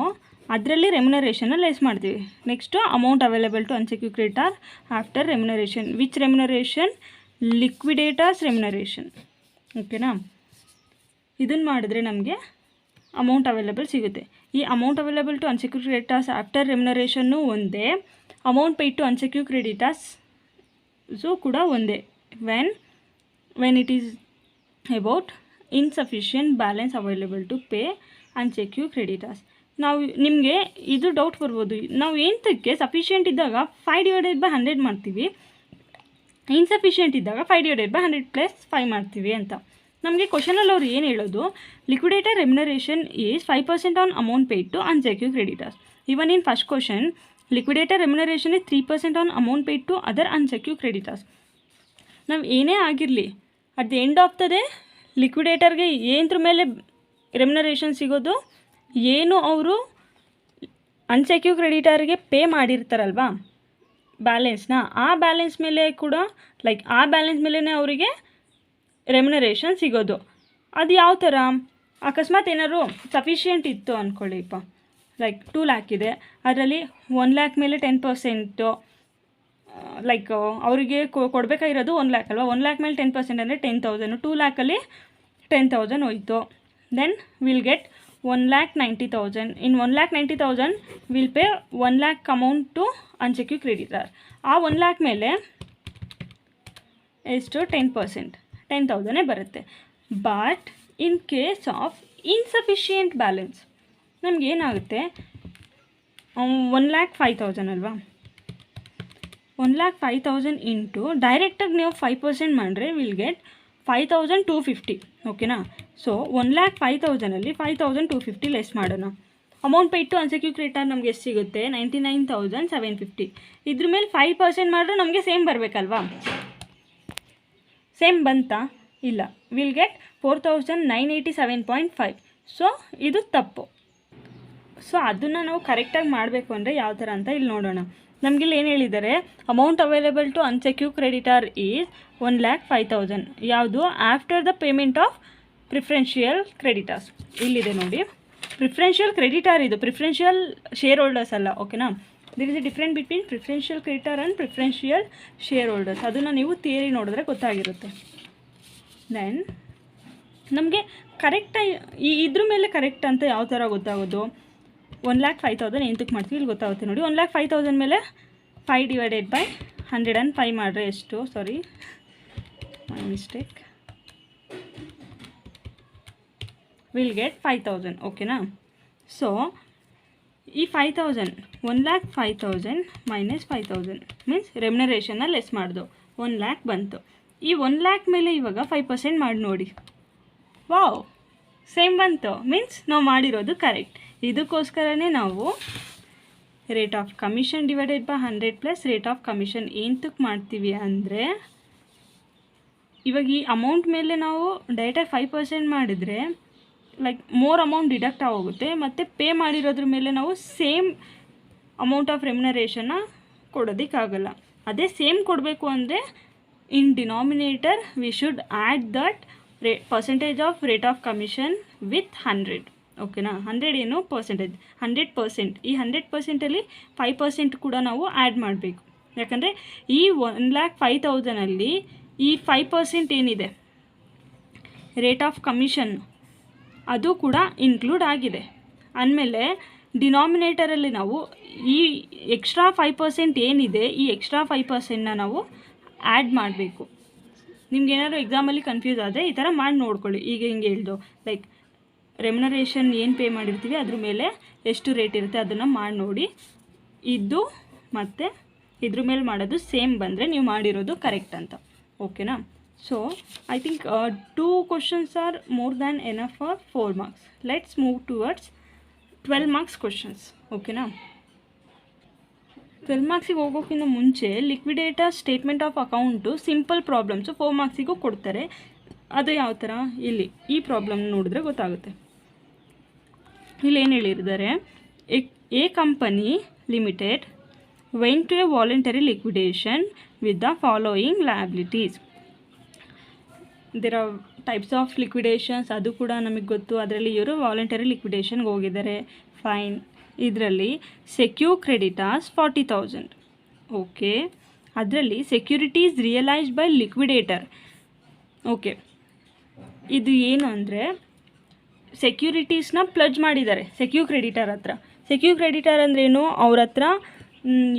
ಅದರಲ್ಲಿ ರೆಮ್ಯುನರೇಷನ್ನ ಲೆಸ್ ಮಾಡ್ತೀವಿ. Next amount available to unsecured creditor after remuneration. Which remuneration, liquidators remuneration. ಓಕೆನಾ. ಇದನ್ನು ಮಾಡಿದ್ರೆ ನಮಗೆ ಅಮೌಂಟ್ ಅವೈಲೇಬಲ್ ಸಿಗುತ್ತೆ. ಈ amount available to unsecured creditors after remuneration ಒಂದೇ, amount paid to unsecured creditors ಕೂಡ ಒಂದೇ. When it is about insufficient balance available to pay unsecured creditors. ನಾವು ನಿಮಗೆ ಇದು ಡೌಟ್ ಬರ್ಬೋದು, ನಾವು ಏನಕ್ಕೆ ಸಫಿಷಿಯೆಂಟ್ ಇದ್ದಾಗ 5/100 ಮಾಡ್ತೀವಿ, ಇನ್ಸಫಿಷಿಯೆಂಟ್ ಇದ್ದಾಗ 5/100 + 5 ಮಾಡ್ತೀವಿ ಅಂತ. ನಮಗೆ ಕ್ವಶನಲ್ಲಿ ಅವ್ರು ಏನು ಹೇಳೋದು, liquidator remuneration is 5% on amount paid to unsecured creditors. Even in first question liquidator remuneration is 3% on amount paid to other unsecured creditors. ನಾವು ಏನೇ ಆಗಿರಲಿ at the end of the day ಲಿಕ್ವಿಡೇಟರ್ಗೆ ಏನದ್ರ ಮೇಲೆ ರೆಮ್ಯುನರೇಷನ್ ಸಿಗೋದು, ಏನು ಅವರು ಅನ್ಸೆಕ್ಯೂರ್ಡ್ ಕ್ರೆಡಿಟರ್ಗೆ ಪೇ ಮಾಡಿರ್ತಾರಲ್ವಾ ಬ್ಯಾಲೆನ್ಸ್ನ, ಆ ಬ್ಯಾಲೆನ್ಸ್ ಮೇಲೆ ಕೂಡ ಆ ಬ್ಯಾಲೆನ್ಸ್ ಮೇಲೇ ಅವರಿಗೆ ರೆಮ್ಯುನರೇಷನ್ ಸಿಗೋದು. ಅದು ಯಾವ ಥರ, ಅಕಸ್ಮಾತ್ ಏನಾದ್ರು ಸಫಿಷಿಯೆಂಟ್ ಇತ್ತು ಅಂದ್ಕೊಳ್ಳಿಪ್ಪ, 2,00,000 ಇದೆ, ಅದರಲ್ಲಿ 1,00,000 ಮೇಲೆ 10%, ಅವರಿಗೆ ಕೊಡಬೇಕಾಗಿರೋದು 1,00,000 ಅಲ್ವಾ, 1,00,000 ಮೇಲೆ 10% ಅಂದರೆ 10,000, 2,00,000 10,000 ಹೋಯಿತು. Then will get 1,90,000. In 1,90,000 will pay 1,00,000 amount to unsecured creditor. ಆ 1,00,000 ಮೇಲೆ ಎಷ್ಟು, 10%, 10,000 ಬರುತ್ತೆ. But in case of insufficient balance ನಮಗೇನಾಗುತ್ತೆ, 1,05,000 ಅಲ್ವಾ, 1,05,000 ಇಂಟು ಡೈರೆಕ್ಟಾಗಿ ನೀವು 5% ಮಾಡಿದ್ರೆ ವಿಲ್ ಗೆಟ್ 5,250. ಓಕೆನಾ. ಸೊ 1,05,000ಅಲ್ಲಿ 5,250 ಲೆಸ್ ಮಾಡೋಣ. Amount paid to unsecured creditor ನಮಗೆ ಎಷ್ಟು ಸಿಗುತ್ತೆ, 99,750. ಇದ್ರ ಮೇಲೆ 5% ಮಾಡಿದ್ರೆ ನಮಗೆ ಸೇಮ್ ಬರಬೇಕಲ್ವಾ, ಸೇಮ್ ಬಂತಾ, ಇಲ್ಲ, ವಿಲ್ ಗೆಟ್ 4,987.5. ಸೊ ಇದು ತಪ್ಪು. ಸೊ ಅದನ್ನು ನಾವು ಕರೆಕ್ಟಾಗಿ ಮಾಡಬೇಕು ಅಂದರೆ ಯಾವ ಥರ ಅಂತ ಇಲ್ಲಿ ನೋಡೋಣ. ನಮಗಿಲ್ಲಿ ಏನು ಹೇಳಿದ್ದಾರೆ, amount available to unsecured creditor is 1,05,000. ಯಾವುದು, after the payment of preferential creditors. ಇಲ್ಲಿದೆ ನೋಡಿ, ಪ್ರಿಫರೆನ್ಷಿಯಲ್ ಕ್ರೆಡಿಟರ್ ಇದು, ಪ್ರಿಫರೆನ್ಷಿಯಲ್ ಶೇರ್ ಹೋಲ್ಡರ್ಸ್ ಅಲ್ಲ. ಓಕೆನಾ. There is a different between preferential creditor and preferential share holders. ಅದನ್ನು ನೀವು ಥಿಯರಿ ನೋಡಿದ್ರೆ ಗೊತ್ತಾಗಿರುತ್ತೆ. ದೆನ್ ನಮಗೆ ಕರೆಕ್ಟಾಗಿ ಇದ್ರ ಮೇಲೆ ಕರೆಕ್ಟ್ ಅಂತ ಯಾವ ಥರ ಗೊತ್ತಾಗೋದು, 1,05,000 ಎಂತಕ್ಕೆ ಮಾಡ್ತೀವಿ ಇಲ್ಲಿ ಗೊತ್ತಾಗುತ್ತೆ ನೋಡಿ. 1,05,000 ಮೇಲೆ 5/105 ಮಾಡಿದ್ರೆ ಎಷ್ಟು, ಸಾರಿ ಮೈ ಮಿಸ್ಟೇಕ್, ವಿಲ್ ಗೆಟ್ 5,000. ಓಕೆನಾ. ಸೊ ಈ 5,000, 1,05,000 ಮೈನಸ್ 5,000 ಮೀನ್ಸ್ ರೆಮ್ಯುನರೇಷನ್ನ ಲೆಸ್ ಮಾಡ್ದು, 1,00,000 ಬಂತು. ಈ 1,00,000 ಮೇಲೆ ಇವಾಗ 5% ಮಾಡಿ ನೋಡಿ, ವಾವ್, ಸೇಮ್ ಬಂತು. ಮೀನ್ಸ್ ನಾವು ಮಾಡಿರೋದು ಕರೆಕ್ಟ್. ಇದಕ್ಕೋಸ್ಕರನೇ ನಾವು rate of commission divided by 100 plus rate of commission ಎಂತಕ್ಕೆ ಮಾಡ್ತೀವಿ ಅಂದರೆ, ಇವಾಗ ಈ ಅಮೌಂಟ್ ಮೇಲೆ ನಾವು ಡೈರೆಕ್ಟಾಗಿ 5% ಮಾಡಿದರೆ ಮೋರ್ ಅಮೌಂಟ್ ಡಿಡಕ್ಟ್ ಆಗೋಗುತ್ತೆ, ಮತ್ತು ಪೇ ಮಾಡಿರೋದ್ರ ಮೇಲೆ ನಾವು ಸೇಮ್ ಅಮೌಂಟ್ ಆಫ್ ರೆಮ್ಯುನರೇಷನ್ನ ಕೊಡೋದಕ್ಕಾಗಲ್ಲ. ಅದೇ ಸೇಮ್ ಕೊಡಬೇಕು ಅಂದರೆ in denominator we should add that percentage of rate of commission with 100. ಓಕೆನಾ. 100 ಏನು ಪರ್ಸೆಂಟೇಜ್, 100%. ಈ 100%ಅಲ್ಲಿ 5% ಕೂಡ ನಾವು ಆ್ಯಡ್ ಮಾಡಬೇಕು. ಯಾಕಂದರೆ ಈ 1,05,000ಅಲ್ಲಿ ಈ 5% ಏನಿದೆ ರೇಟ್ ಆಫ್ ಕಮಿಷನ್ ಅದು ಕೂಡ ಇನ್ಕ್ಲೂಡ್ ಆಗಿದೆ. ಅಂದಮೇಲೆ ಡಿನಾಮಿನೇಟರಲ್ಲಿ ನಾವು ಈ ಎಕ್ಸ್ಟ್ರಾ 5% ಏನಿದೆ ಈ ಎಕ್ಸ್ಟ್ರಾ 5%ನ ನಾವು ಆ್ಯಡ್ ಮಾಡಬೇಕು. ನಿಮ್ಗೇನಾದ್ರು ಎಕ್ಸಾಮಲ್ಲಿ ಕನ್ಫ್ಯೂಸ್ ಆದರೆ ಈ ಥರ ಮಾಡಿ ನೋಡ್ಕೊಳ್ಳಿ. ಈಗ ಹಿಂಗೆ ಹೇಳ್ದು ಲೈಕ್ ರೆಮ್ಯುನರೇಷನ್ ಏನು ಪೇ ಮಾಡಿರ್ತೀವಿ ಅದ್ರ ಮೇಲೆ ಎಷ್ಟು ರೇಟ್ ಇರುತ್ತೆ ಅದನ್ನು ಮಾಡಿ ನೋಡಿ. ಇದು ಮತ್ತು ಇದ್ರ ಮೇಲೆ ಮಾಡೋದು ಸೇಮ್ ಬಂದರೆ ನೀವು ಮಾಡಿರೋದು ಕರೆಕ್ಟ್ ಅಂತ. ಓಕೆನಾ? So I think 2 questions are more than enough for 4 marks. Let's move towards 12 marks questions. ಓಕೆನಾ? 12 marksiಗೆ ಹೋಗೋಕ್ಕಿಂತ ಮುಂಚೆ liquidator statement of account simple problems 4 marksiಗೂ ಕೊಡ್ತಾರೆ. ಅದು ಯಾವ ಥರ ಇಲ್ಲಿ ಈ ಪ್ರಾಬ್ಲಮ್ ನೋಡಿದ್ರೆ ಗೊತ್ತಾಗುತ್ತೆ. ಇಲ್ಲಿ ಏನು ಹೇಳಿದ್ದಾರೆ, a company limited went to a voluntary liquidation with the following liabilities. There are types of liquidations, ಅದು ಕೂಡ ನಮಗೆ ಗೊತ್ತು. ಅದರಲ್ಲಿ ಇವರು ವಾಲಂಟರಿ ಲಿಕ್ವಿಡೇಷನ್ಗೆ ಹೋಗಿದ್ದಾರೆ. ಫೈನ್. ಇದರಲ್ಲಿ ಸೆಕ್ಯೂರ್ ಕ್ರೆಡಿಟಾರ್ಸ್ 40,000. ಓಕೆ. ಅದರಲ್ಲಿ securities realised by liquidator. Okay. ಇದು ಏನು ಅಂದರೆ ಸೆಕ್ಯೂರಿಟೀಸ್ನ ಪ್ಲಜ್ ಮಾಡಿದ್ದಾರೆ ಸೆಕ್ಯೂರ್ ಕ್ರೆಡಿಟರ್ ಹತ್ರ. ಸೆಕ್ಯೂರ್ ಕ್ರೆಡಿಟರ್ ಅಂದ್ರೇನು, ಅವ್ರ ಹತ್ರ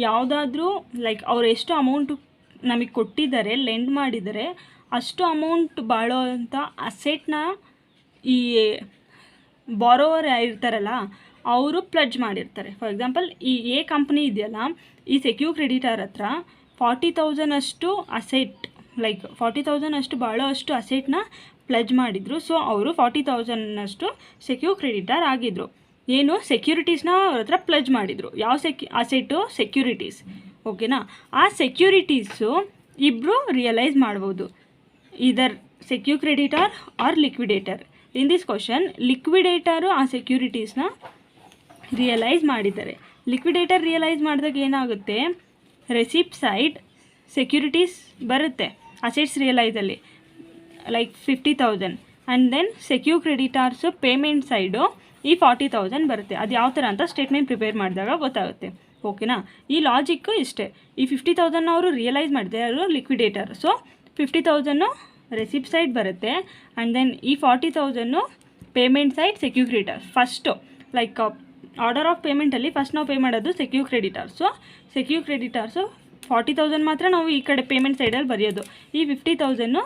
ಯಾವುದಾದ್ರೂ ಲೈಕ್ ಅವ್ರು ಎಷ್ಟು ಅಮೌಂಟು ನಮಗೆ ಕೊಟ್ಟಿದ್ದಾರೆ, ಲೆಂಡ್ ಮಾಡಿದ್ದಾರೆ, ಅಷ್ಟು ಅಮೌಂಟ್ ಬಾಳೋ ಅಂಥ ಅಸೆಟ್ನ ಈ ಬಾರೋವರ್ ಇರ್ತಾರಲ್ಲ ಅವರು ಪ್ಲಜ್ ಮಾಡಿರ್ತಾರೆ. ಫಾರ್ ಎಕ್ಸಾಂಪಲ್ ಈ ಎ ಕಂಪ್ನಿ ಇದೆಯಲ್ಲ, ಈ ಸೆಕ್ಯೂರ್ ಕ್ರೆಡಿಟರ್ ಹತ್ರ 40,000 ಅಷ್ಟು ಅಸೆಟ್ ಲೈಕ್ 40,000 ಅಷ್ಟು ಬಾಳೋ ಅಷ್ಟು ಅಸೆಟ್ನ ಪ್ಲಜ್ ಮಾಡಿದರು. ಸೊ ಅವರು 40,000 ಅಷ್ಟು ಸೆಕ್ಯೂರ್ ಕ್ರೆಡಿಟರ್ ಆಗಿದ್ದರು. ಏನು ಸೆಕ್ಯೂರಿಟೀಸ್ನ ಅವ್ರ ಹತ್ರ ಪ್ಲಜ್ ಮಾಡಿದರು. ಯಾವ ಅಸೆಟು? ಸೆಕ್ಯೂರಿಟೀಸ್. ಓಕೆನಾ? ಆ ಸೆಕ್ಯೂರಿಟೀಸು ಇಬ್ಬರು ರಿಯಲೈಸ್ ಮಾಡ್ಬೋದು, either secure creditor or liquidator. In this question liquidator ಆ ಸೆಕ್ಯೂರಿಟೀಸ್ನ ರಿಯಲೈಸ್ ಮಾಡಿದ್ದಾರೆ. ಲಿಕ್ವಿಡೇಟರ್ ರಿಯಲೈಸ್ ಮಾಡಿದಾಗ ಏನಾಗುತ್ತೆ, ರೆಸಿಪ್ಟ್ ಸೈಡ್ ಸೆಕ್ಯೂರಿಟೀಸ್ ಬರುತ್ತೆ ಅಸೆಟ್ಸ್ ರಿಯಲೈಸಲ್ಲಿ like 50,000 and then secure creditors payment side ಈ 40,000 ಬರುತ್ತೆ. ಅದು ಯಾವ ಥರ ಅಂತ ಸ್ಟೇಟ್ಮೆಂಟ್ ಪ್ರಿಪೇರ್ ಮಾಡಿದಾಗ ಗೊತ್ತಾಗುತ್ತೆ. ಓಕೆನಾ? ಈ ಲಾಜಿಕ್ಕು ಇಷ್ಟೇ. ಈ 50,000 ಅವರು ರಿಯಲೈಸ್ ಮಾಡಿದೆ ಅವರು ಲಿಕ್ವಿಡೇಟರ್. ಸೊ 50,000 ರೆಸಿಪ್ಟ್ ಸೈಡ್ ಬರುತ್ತೆ ಆ್ಯಂಡ್ ದೆನ್ ಈ 40,000 payment side secure creditor. First like order of ಪೇಮೆಂಟಲ್ಲಿ ಫಸ್ಟ್ ನಾವು ಪೇ ಮಾಡೋದು ಸೆಕ್ಯೂರ್ ಕ್ರೆಡಿಟರ್ಸು. ಸೆಕ್ಯೂರ್ ಕ್ರೆಡಿಟರ್ಸು 40,000 ಮಾತ್ರ ನಾವು ಈ ಕಡೆ ಪೇಮೆಂಟ್ ಸೈಡಲ್ಲಿ ಬರೆಯೋದು. ಈ 50,000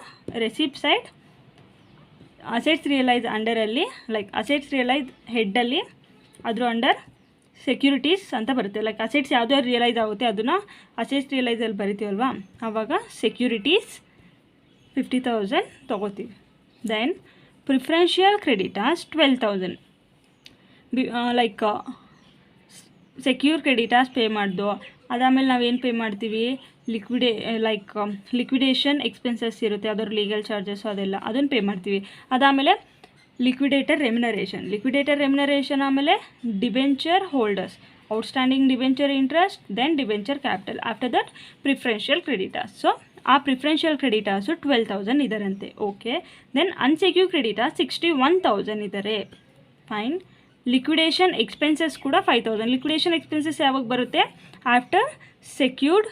ರೆಸಿಪ್ಟ್ ಸೈಡ್ ಅಸೆಟ್ಸ್ ರಿಯಲೈಸ್ ಅಂಡರಲ್ಲಿ ಲೈಕ್ ಅಸೆಟ್ಸ್ ರಿಯಲೈಸ್ ಹೆಡ್ಡಲ್ಲಿ ಅದ್ರ ಅಂಡರ್ ಸೆಕ್ಯೂರಿಟೀಸ್ ಅಂತ ಬರುತ್ತೆ. ಲೈಕ್ ಅಸೆಟ್ಸ್ ಯಾವ್ದಾದ್ರು ರಿಯಲೈಸ್ ಆಗುತ್ತೆ ಅದನ್ನು ಅಸೆಟ್ಸ್ ರಿಯಲೈಸಲ್ಲಿ ಬರಿತೀವಲ್ವಾ, ಆವಾಗ ಸೆಕ್ಯೂರಿಟೀಸ್ 50,000 ತೊಗೋತೀವಿ. Then preferential creditors 12,000 like secure creditors pay ಮಾಡ್ದು. ಅದಾದಮೇಲೆ ನಾವೇನು ಪೇ ಮಾಡ್ತೀವಿ, ಲಿಕ್ವಿಡೇಷನ್ ಎಕ್ಸ್ಪೆನ್ಸಸ್ ಇರುತ್ತೆ, ಅದರ ಲೀಗಲ್ ಚಾರ್ಜಸ್ಸು ಅದೆಲ್ಲ ಅದನ್ನು ಪೇ ಮಾಡ್ತೀವಿ. ಅದಾದಮೇಲೆ ಲಿಕ್ವಿಡೇಟರ್ ರೆಮ್ಯುನರೇಷನ್ ಆಮೇಲೆ debenture holders, outstanding debenture interest, then debenture capital. After that preferential creditors. So ಆ ಪ್ರಿಫರೆನ್ಷಿಯಲ್ ಕ್ರೆಡಿಟಾರ್ಸು 12,000 ಇದ್ದಾರಂತೆ. ಓಕೆ. ದೆನ್ ಅನ್ಸೆಕ್ಯೂರ್ ಕ್ರೆಡಿಟಾರ್ಸ್ 61,000 ಇದ್ದಾರೆ. ಫೈನ್. ಲಿಕ್ವಿಡೇಷನ್ ಎಕ್ಸ್ಪೆನ್ಸಸ್ ಕೂಡ 5,000. ಲಿಕ್ವಿಡೇಷನ್ ಎಕ್ಸ್ಪೆನ್ಸಸ್ ಯಾವಾಗ ಬರುತ್ತೆ, ಆಫ್ಟರ್ ಸೆಕ್ಯೂರ್ಡ್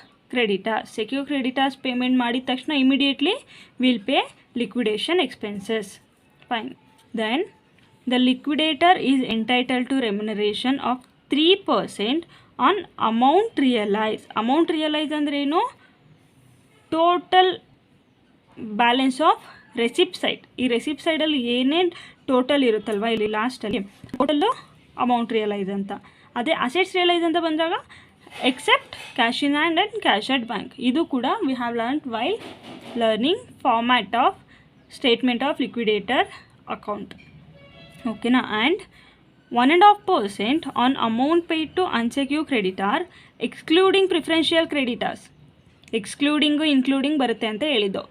ಕ್ರೆಡಿಟಾರ್ಸ್ ಪೇಮೆಂಟ್ ಮಾಡಿದ ತಕ್ಷಣ immediately will pay liquidation expenses. Fine. Then the liquidator is entitled to remuneration of 3% on amount realise ಅಂದರೆ ಏನು, total balance of receipt side. ಈ ರೆಸಿಪ್ಟ್ ಸೈಡಲ್ಲಿ ಏನೇನು ಟೋಟಲ್ ಇರುತ್ತಲ್ವ ಇಲ್ಲಿ ಲಾಸ್ಟಲ್ಲಿ ಟೋಟಲ್ಲು ಅಮೌಂಟ್ ರಿಯಲೈಸ್ ಅಂತ. ಅದೇ ಅಸೆಟ್ಸ್ ರಿಯಲೈಸ್ ಅಂತ ಬಂದಾಗ except cash in hand and cash at bank. ಇದು ಕೂಡ we have learned while learning format of statement of liquidator account. ಓಕೆನಾ? And 1.5% on amount paid to unsecure creditor excluding preferential creditors. Excluding including ಬರುತ್ತೆ ಅಂತ ಹೇಳಿದ್ದು,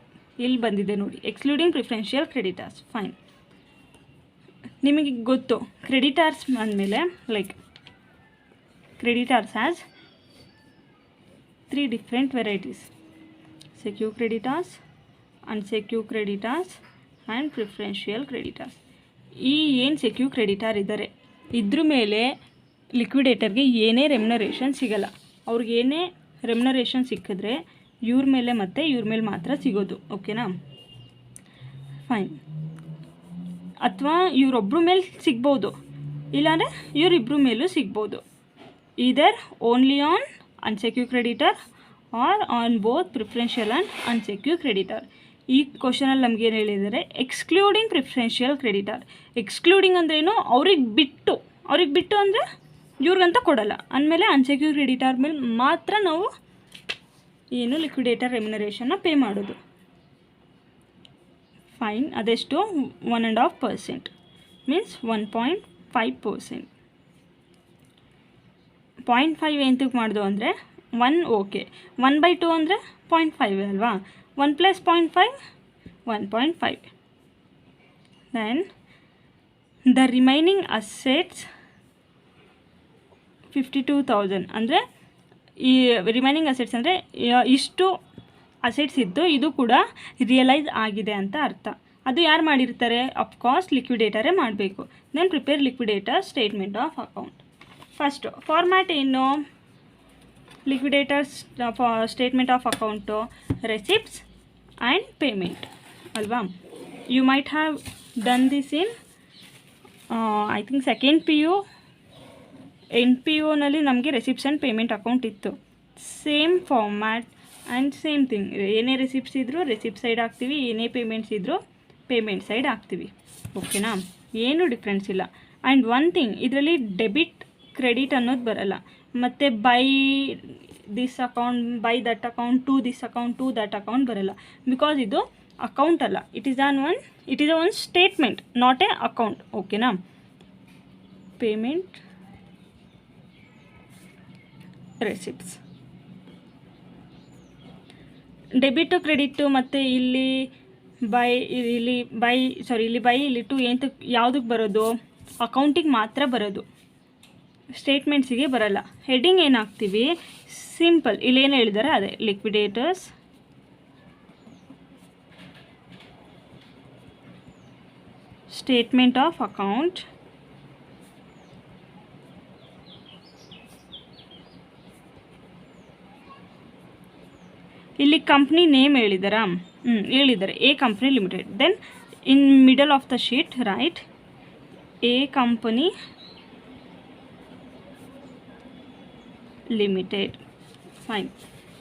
ಇಲ್ಲಿ ಬಂದಿದೆ ನೋಡಿ, ಎಕ್ಸ್ಕ್ಲೂಡಿಂಗ್ ಪ್ರಿಫರೆನ್ಷಿಯಲ್ ಕ್ರೆಡಿಟಾರ್ಸ್. ಫೈನ್. ನಿಮಗೆ ಗೊತ್ತು ಕ್ರೆಡಿಟಾರ್ಸ್ ಅಂದಮೇಲೆ like creditors has 3 different varieties: secure creditors, unsecured creditors and preferential creditors. ಈ ಏನು ಸೆಕ್ಯೂರ್ ಕ್ರೆಡಿಟಾರ್ ಇದ್ದಾರೆ ಇದ್ರ ಮೇಲೆ ಲಿಕ್ವಿಡೇಟರ್ಗೆ ಏನೇ ರೆಮ್ಯುನರೇಷನ್ ಸಿಗಲ್ಲ. ಅವ್ರಿಗೆ ಏನೇ ರೆಮ್ಯುನರೇಷನ್ ಸಿಕ್ಕಿದ್ರೆ ಇವ್ರ ಮೇಲೆ ಮತ್ತು ಇವ್ರ ಮೇಲೆ ಮಾತ್ರ ಸಿಗೋದು. ಓಕೆನಾ? ಫೈನ್. ಅಥವಾ ಇವರೊಬ್ಬರ ಮೇಲೆ ಸಿಗ್ಬೋದು ಇಲ್ಲಾಂದರೆ ಇವರಿಬ್ಬರು ಮೇಲೂ ಸಿಗ್ಬೋದು. Either only on unsecure creditor or on both preferential and unsecure creditor. ಈ ಕ್ವಶನಲ್ಲಿ ನಮಗೇನು ಹೇಳಿದ್ದಾರೆ, ಎಕ್ಸ್ಕ್ಲೂಡಿಂಗ್ ಪ್ರಿಫರೆನ್ಷಿಯಲ್ ಕ್ರೆಡಿಟರ್. ಎಕ್ಸ್ಕ್ಲೂಡಿಂಗ್ ಅಂದ್ರೇನು, ಅವ್ರಿಗೆ ಬಿಟ್ಟು ಅಂದರೆ ಇವ್ರಿಗಂತ ಕೊಡಲ್ಲ ಅಂದಮೇಲೆ ಅನ್ಸೆಕ್ಯೂರ್ ಕ್ರೆಡಿಟರ್ ಮೇಲೆ ಮಾತ್ರ ನಾವು ಏನು ಲಿಕ್ವಿಡೇಟರ್ ರೆಮ್ಯುನರೇಷನ್ನ ಪೇ ಮಾಡೋದು. ಫೈನ್ ಅದೆಷ್ಟು 1.5% ಮೀನ್ಸ್ 1.5%. 0.5 ಎಂತಕ್ಕೆ ಮಾಡ್ದು ಅಂದರೆ 1 ಓಕೆ, 1/2 ಅಂದರೆ 0.5 ಅಲ್ವಾ, 1 + 0.5 1.5. ದೆನ್ ದ ರಿಮೈನಿಂಗ್ ಅಸೆಟ್ಸ್ 52,000 ಅಂದರೆ ಈ ರಿಮೈನಿಂಗ್ ಅಸೆಟ್ಸ್ ಅಂದರೆ ಇಷ್ಟು ಅಸೆಟ್ಸ್ ಇದ್ದು ಇದು ಕೂಡ ರಿಯಲೈಸ್ ಆಗಿದೆ ಅಂತ ಅರ್ಥ. ಅದು ಯಾರು ಮಾಡಿರ್ತಾರೆ, ಅಫ್ಕೋರ್ಸ್ ಲಿಕ್ವಿಡೇಟರೇ ಮಾಡಬೇಕು. Then prepare liquidator statement of account. First format ಏನು, liquidators statement of account receipts and payment ಅಲ್ವಾ. You might have done this in I think second PU. NPOನಲ್ಲಿ ನಮಗೆ ರೆಸಿಪ್ಟ್ಸ್ ಆ್ಯಂಡ್ ಪೇಮೆಂಟ್ ಅಕೌಂಟ್ ಇತ್ತು. Same format and same thing. ಏನೇ ರೆಸಿಪ್ಟ್ಸ್ ಇದ್ದರೂ ರೆಸಿಪ್ಟ್ ಸೈಡ್ ಹಾಕ್ತೀವಿ, ಏನೇ ಪೇಮೆಂಟ್ಸ್ ಇದ್ದರೂ ಪೇಮೆಂಟ್ ಸೈಡ್ ಹಾಕ್ತೀವಿ. ಓಕೆನಾ, ಏನೂ ಡಿಫ್ರೆನ್ಸ್ ಇಲ್ಲ. ಆ್ಯಂಡ್ ಒನ್ ಥಿಂಗ್, ಇದರಲ್ಲಿ ಡೆಬಿಟ್ ಕ್ರೆಡಿಟ್ ಅನ್ನೋದು ಬರಲ್ಲ. ಮತ್ತು by this account, by that account, to this account, to that account ಬರಲ್ಲ. ಬಿಕಾಸ್ ಇದು ಅಕೌಂಟ್ ಅಲ್ಲ, it is one statement, not a account. ಓಕೆನಾ. ಪೇಮೆಂಟ್ ರೆಸಿಪ್ಟ್ಸ್, ಡೆಬಿಟು ಕ್ರೆಡಿಟು ಮತ್ತು ಇಲ್ಲಿ ಇಲ್ಲಿ ಟು ಎಂತಕ್ಕೆ ಯಾವುದಕ್ಕೆ ಬರೋದು, ಅಕೌಂಟಿಗೆ ಮಾತ್ರ ಬರೋದು, ಸ್ಟೇಟ್ಮೆಂಟ್ಸಿಗೆ ಬರಲ್ಲ. ಹೆಡ್ಡಿಂಗ್ ಏನಾಗ್ತೀವಿ, ಸಿಂಪಲ್ ಇಲ್ಲೇನು ಹೇಳಿದ್ದಾರೆ ಅದೇ ಲಿಕ್ವಿಡೇಟರ್ಸ್ ಸ್ಟೇಟ್ಮೆಂಟ್ ಆಫ್ ಅಕೌಂಟ್ ಇಲ್ಲಿ ಕಂಪ್ನಿ ನೇಮ್ ಹೇಳಿದ್ದಾರೆ, a company limited. Then in middle of the sheet right a company limited. Fine.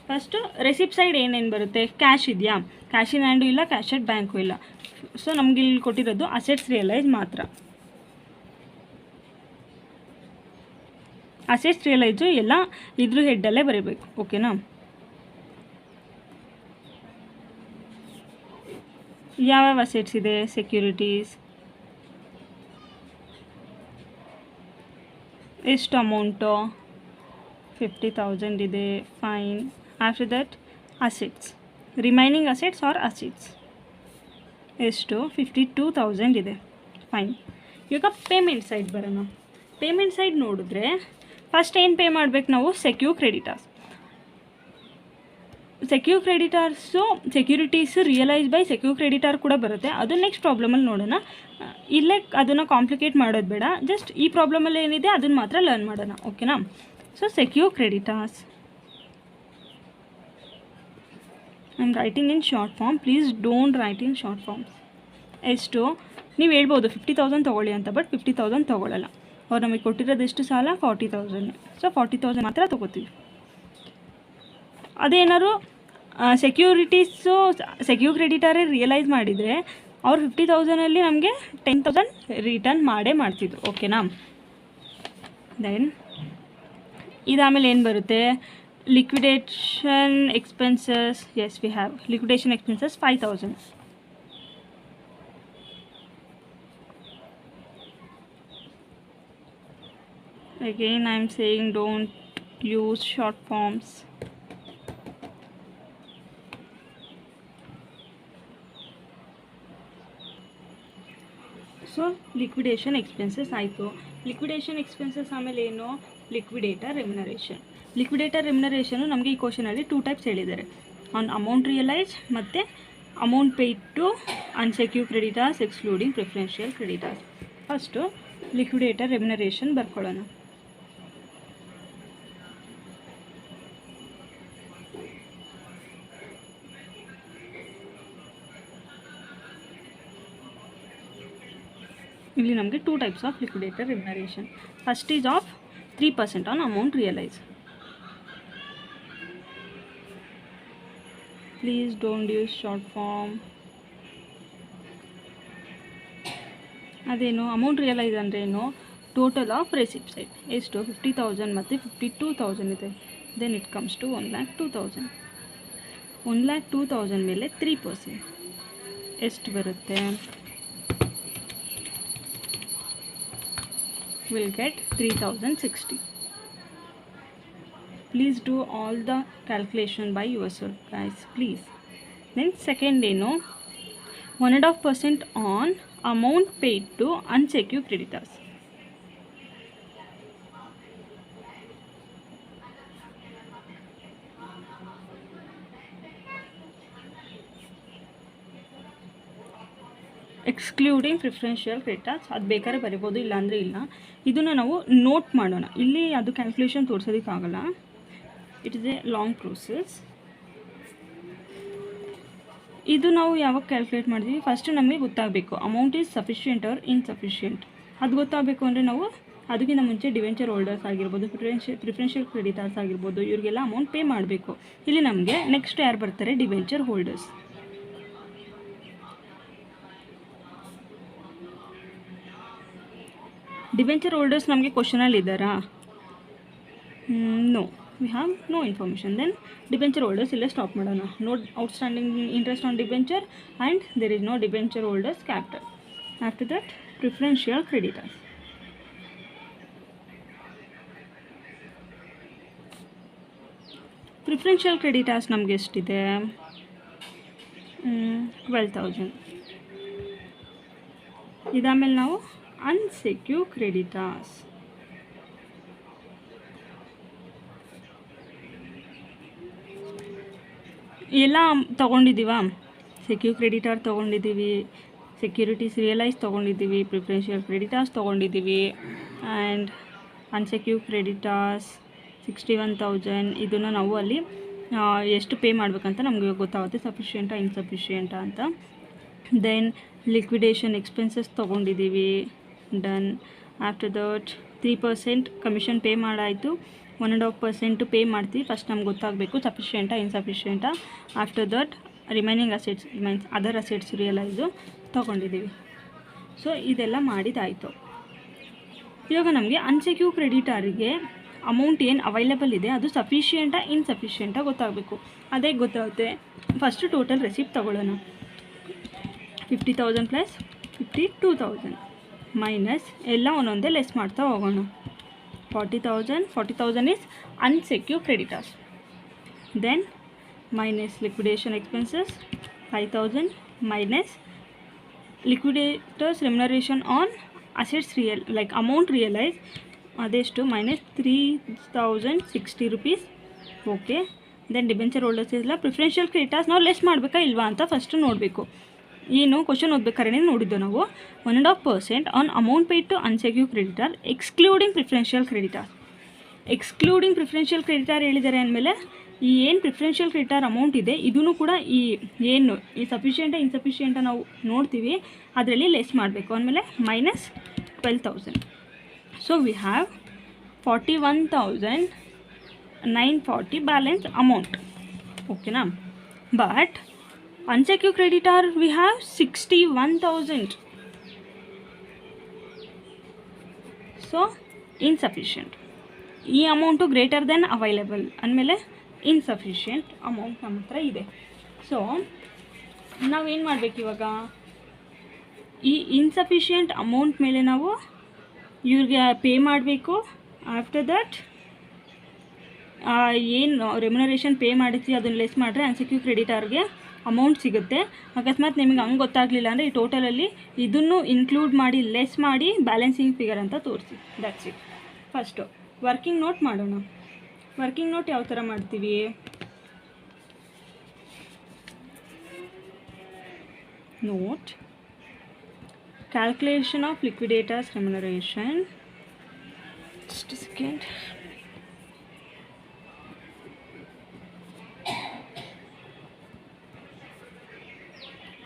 First receipt side ಏನೇನು ಬರುತ್ತೆ, ಕ್ಯಾಶ್ ಇದೆಯಾ, ಕ್ಯಾಶ್ ಇನ್ ಹ್ಯಾಂಡು ಇಲ್ಲ, ಕ್ಯಾಶ್ ಅಟ್ ಬ್ಯಾಂಕು ಇಲ್ಲ. ಸೊ ನಮ್ಗೆ ಇಲ್ಲಿ ಕೊಟ್ಟಿರೋದು ಅಸೆಟ್ಸ್ ರಿಯಲೈಸ್ ಮಾತ್ರ. ಅಸೆಟ್ಸ್ ರಿಯಲೈಸು ಎಲ್ಲ ಇದ್ರ ಹೆಡ್ಡಲ್ಲೇ ಬರೀಬೇಕು. ಓಕೆನಾ. ಯಾವ್ಯಾವ ಅಸೆಟ್ಸ್ ಇದೆ, ಸೆಕ್ಯೂರಿಟೀಸ್, ಎಷ್ಟು ಅಮೌಂಟು, 50,000 ಇದೆ. Fine. After that assets, remaining assets or assets ಎಷ್ಟು, 52,000 ಇದೆ. ಫೈನ್. ಇವಾಗ ಪೇಮೆಂಟ್ ಸೈಡ್ ಬರೋಣ. ಪೇಮೆಂಟ್ ಸೈಡ್ ನೋಡಿದ್ರೆ ಫಸ್ಟ್ ಏನು ಪೇ ಮಾಡಬೇಕು ನಾವು, secure creditors. Secure creditors securities realise by secure creditor ಕೂಡ ಬರುತ್ತೆ. ಅದು ನೆಕ್ಸ್ಟ್ ಪ್ರಾಬ್ಲಮಲ್ಲಿ ನೋಡೋಣ. ಇಲ್ಲೇ ಅದನ್ನು ಕಾಂಪ್ಲಿಕೇಟ್ ಮಾಡೋದು ಬೇಡ, ಜಸ್ಟ್ ಈ ಪ್ರಾಬ್ಲಮಲ್ಲಿ ಏನಿದೆ ಅದನ್ನು ಮಾತ್ರ ಲರ್ನ್ ಮಾಡೋಣ. ಓಕೆನಾ. So secure creditors I am writing in short form, please don't write in short forms. ಎಷ್ಟು ನೀವು ಹೇಳ್ಬೋದು 50,000 ತೊಗೊಳ್ಳಿ ಅಂತ, ಬಟ್ 50,000 ತೊಗೊಳ್ಳಲ್ಲ. ಅವ್ರು ನಮಗೆ ಕೊಟ್ಟಿರೋದು ಎಷ್ಟು ಸಾಲ, 40,000. ಸೊ 40,000 ಮಾತ್ರ ತೊಗೋತೀವಿ. ಅದೇನಾದ್ರು ಸೆಕ್ಯೂರಿಟೀಸು ಸೆಕ್ಯೂರ್ ಕ್ರೆಡಿಟರೇ ರಿಯಲೈಸ್ ಮಾಡಿದರೆ ಅವ್ರು 50,000ಅಲ್ಲಿ ನಮಗೆ 10,000 ರಿಟರ್ನ್ ಮಾಡೇ ಮಾಡ್ತಿದ್ರು. ಓಕೆನಾ. ದೆನ್ ಇದಾದಮೇಲೆ ಏನು ಬರುತ್ತೆ, liquidation expenses. As we have liquidation expenses 5,000. Again I am saying don't use short forms. So liquidation expenses ಆಯಿತು. ಲಿಕ್ವಿಡೇಷನ್ ಎಕ್ಸ್ಪೆನ್ಸಸ್ ಆಮೇಲೆ ಏನು, ಲಿಕ್ವಿಡೇಟರ್ ರೆಮ್ಯುನರೇಷನ್. ಲಿಕ್ವಿಡೇಟರ್ ರೆಮ್ಯುನರೇಷನು ನಮಗೆ ಈ ಕ್ವಶನಲ್ಲಿ 2 ಟೈಪ್ಸ್ ಹೇಳಿದ್ದಾರೆ, ಆನ್ ಅಮೌಂಟ್ ರಿಯಲೈಸ್ ಮತ್ತು amount paid to unsecure creditors excluding preferential creditors. First liquidator remuneration ಬರ್ಕೊಳ್ಳೋಣ. ಇಲ್ಲಿ ನಮಗೆ 2 types of liquidator remuneration. First is of 3% on amount realized. Please don't use short form. ಅದೇನು ಅಮೌಂಟ್ ರಿಯಲೈಸ್ ಅಂದರೆ ಏನು, ಟೋಟಲ್ ಆಫ್ ರೆಸಿಪ್ಟ್ ಸೈಡ್ ಎಷ್ಟು 50,000 ಮತ್ತು 52,000 ಇದೆ. Then it comes to 1,02,000. 1,02,000 ಮೇಲೆ 3% ಎಷ್ಟು ಬರುತ್ತೆ, will get 3,060. Please do all the calculation by yourself guys, please. Then second ಏನು 1.5% on amount paid to unsecured creditors. Excluding preferential creditors, ಅದು ಬೇಕಾದ್ರೆ ಬರಿಬೋದು, ಇಲ್ಲಾಂದರೆ ಇಲ್ಲ. ಇದನ್ನು ನಾವು ನೋಟ್ ಮಾಡೋಣ. ಇಲ್ಲಿ ಅದು ಕ್ಯಾಲ್ಕುಲೇಷನ್ ತೋರಿಸೋದಕ್ಕಾಗಲ್ಲ, it is a long process. ಇದು ನಾವು ಯಾವಾಗ ಕ್ಯಾಲ್ಕುಲೇಟ್ ಮಾಡಿದ್ವಿ, ಫಸ್ಟ್ ನಮಗೆ ಗೊತ್ತಾಗಬೇಕು amount is sufficient or insufficient. ಅದು ಗೊತ್ತಾಗಬೇಕು ಅಂದರೆ ನಾವು ಅದಕ್ಕಿಂತ ಮುಂಚೆ ಡಿವೆಂಚರ್ ಹೋಲ್ಡರ್ಸ್ ಆಗಿರ್ಬೋದು, ಪ್ರಿಫರೆನ್ಷಿಯಲ್ ಕ್ರೆಡಿಟರ್ಸ್ ಆಗಿರ್ಬೋದು, ಇವರಿಗೆಲ್ಲ ಅಮೌಂಟ್ ಪೇ ಮಾಡಬೇಕು. ಇಲ್ಲಿ ನಮಗೆ ನೆಕ್ಸ್ಟ್ ಯಾರು ಬರ್ತಾರೆ, ಡಿವೆಂಚರ್ ಹೋಲ್ಡರ್ಸ್. ಡಿವೆಂಚರ್ ಹೋಲ್ಡರ್ಸ್ ನಮಗೆ ಕ್ವಶನಲ್ಲಿ ಇದ್ದಾರಾ? No, we have no information. Then debenture holders ಇಲ್ಲೇ ಸ್ಟಾಪ್ ಮಾಡೋಣ. No outstanding interest on debenture and there is no debenture holders capital. After that preferential creditors. Preferential creditors ನಮಗೆ ಎಷ್ಟಿದೆ, 12,000. ಇದಾದಮೇಲೆ ನಾವು ಅನ್ಸೆಕ್ಯೂರ್ಡ್ ಕ್ರೆಡಿಟರ್ಸ್. ಎಲ್ಲ ತೊಗೊಂಡಿದ್ದೀವ, ಸೆಕ್ಯೂರ್ ಕ್ರೆಡಿಟರ್ ತೊಗೊಂಡಿದ್ದೀವಿ, ಸೆಕ್ಯೂರಿಟೀಸ್ ರಿಯಲೈಸ್ ತೊಗೊಂಡಿದ್ದೀವಿ, ಪ್ರಿಫರೆನ್ಷಿಯಲ್ ಕ್ರೆಡಿಟರ್ಸ್ ತೊಗೊಂಡಿದ್ದೀವಿ, ಆ್ಯಂಡ್ ಅನ್ಸೆಕ್ಯೂರ್ಡ್ ಕ್ರೆಡಿಟರ್ಸ್ 61,000. ಇದನ್ನು ನಾವು ಅಲ್ಲಿ ಎಷ್ಟು ಪೇ ಮಾಡಬೇಕಂತ ನಮಗೆ ಗೊತ್ತಾಗುತ್ತೆ, ಸಫಿಷಿಯೆಂಟಾ ಇನ್ಸಫಿಷಿಯೆಂಟಾ ಅಂತ. ದೆನ್ ಲಿಕ್ವಿಡೇಷನ್ ಎಕ್ಸ್ಪೆನ್ಸಸ್ ತೊಗೊಂಡಿದ್ದೀವಿ, done. After that 3% commission pay ಮಾಡಾಯಿತು, 1.5% ಪೇ ಮಾಡ್ತೀವಿ. ಫಸ್ಟ್ ನಮ್ಗೆ ಗೊತ್ತಾಗಬೇಕು ಸಫಿಷಿಯೆಂಟಾ ಇನ್ಸಫಿಷಿಯೆಂಟಾ. After that remaining assets means other assets realise ತೊಗೊಂಡಿದ್ದೀವಿ. ಸೊ ಇದೆಲ್ಲ ಮಾಡಿದಾಯಿತು. ಇವಾಗ ನಮಗೆ ಅನ್ಸೆಕ್ಯೂರ್ಡ್ ಕ್ರೆಡಿಟರಿಗೆ ಅಮೌಂಟ್ ಏನು ಅವೈಲೇಬಲ್ ಇದೆ ಅದು ಸಫಿಷಿಯೆಂಟಾ ಇನ್ಸಫಿಷಿಯೆಂಟಾ ಗೊತ್ತಾಗಬೇಕು. ಅದೇ ಗೊತ್ತಾಗುತ್ತೆ. ಫಸ್ಟು ಟೋಟಲ್ ರೆಸಿಪ್ಟ್ ತೊಗೊಳ್ಳೋಣ. 50,000 ಪ್ಲಸ್ 52,000 ಮೈನಸ್ ಎಲ್ಲ ಒಂದೊಂದೇ ಲೆಸ್ ಮಾಡ್ತಾ ಹೋಗೋಣ. 40,000 is unsecured creditors. Then minus liquidation expenses 5,000 minus liquidators remuneration on assets like amount realise ಅದೆಷ್ಟು minus 3,060 rupees. Okay. Then debenture holders ಇಲ್ಲ, ಪ್ರಿಫರೆನ್ಷಿಯಲ್ ಕ್ರೆಡಿಟರ್ಸ್ ನಾವು ಲೆಸ್ ಮಾಡಬೇಕಾ ಇಲ್ವಾ ಅಂತ ಫಸ್ಟು ನೋಡಬೇಕು. ಏನು ಕ್ವಶನ್ ಓದಬೇಕಾದ್ರೆ ನೋಡಿದ್ದು ನಾವು 1.5% on amount paid to unsecured creditor excluding preferential creditor. Excluding preferential creditor ಹೇಳಿದ್ದಾರೆ ಅಂದಮೇಲೆ ಈ ಏನು ಪ್ರಿಫರೆನ್ಷಿಯಲ್ ಕ್ರೆಡಿಟರ್ ಅಮೌಂಟ್ ಇದೆ ಇದೂ ಕೂಡ ಈ ಸಫಿಷಿಯೆಂಟಾ ಇನ್ಸಫಿಷಿಯೆಂಟಾ ನಾವು ನೋಡ್ತೀವಿ, ಅದರಲ್ಲಿ ಲೆಸ್ ಮಾಡಬೇಕು. ಅಂದಮೇಲೆ minus 12,000. So we have 41,940 balance amount. ಓಕೆನಾ? But unsecured creditor we have 61,000. So insufficient. ಈ ಅಮೌಂಟು ಗ್ರೇಟರ್ ದೆನ್ ಅವೈಲೇಬಲ್ ಅಂದಮೇಲೆ ಇನ್ಸಫಿಷಿಯೆಂಟ್ ಅಮೌಂಟ್ ನಮ್ಮ ಹತ್ರ ಇದೆ. ಸೊ ನಾವೇನು ಮಾಡಬೇಕು ಇವಾಗ, ಈ ಇನ್ಸಫಿಷಿಯೆಂಟ್ ಅಮೌಂಟ್ ಮೇಲೆ ನಾವು ಇವ್ರಿಗೆ ಪೇ ಮಾಡಬೇಕು. ಆಫ್ಟರ್ ದಟ್ ಏನು ರೆಮ್ಯುನರೇಷನ್ ಪೇ ಮಾಡಿರ್ತೀವಿ ಅದನ್ನು ಲೆಸ್ ಮಾಡಿದ್ರೆ ಅನ್ಸೆಕ್ಯೂರ್ಡ್ ಕ್ರೆಡಿಟರ್ಗೆ ಅಮೌಂಟ್ ಸಿಗುತ್ತೆ. ಅಕಸ್ಮಾತ್ ನಿಮಗೆ ಹಂಗೆ ಗೊತ್ತಾಗಲಿಲ್ಲ ಅಂದರೆ ಈ ಟೋಟಲಲ್ಲಿ ಇದನ್ನು ಇನ್ಕ್ಲೂಡ್ ಮಾಡಿ ಲೆಸ್ ಮಾಡಿ ಬ್ಯಾಲೆನ್ಸಿಂಗ್ ಫಿಗರ್ ಅಂತ ತೋರಿಸಿ. That's it. First working note ಮಾಡೋಣ. ವರ್ಕಿಂಗ್ ನೋಟ್ ಯಾವ ಥರ ಮಾಡ್ತೀವಿ, note calculation of liquidators remuneration. Just a second.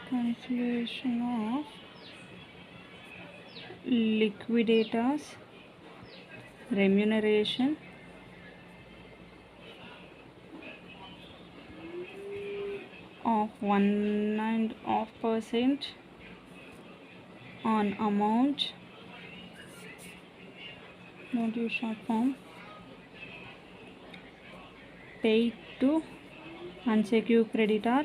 Calculation of liquidators remuneration of 1.5% on amount, don't use short form, paid to unsecured creditor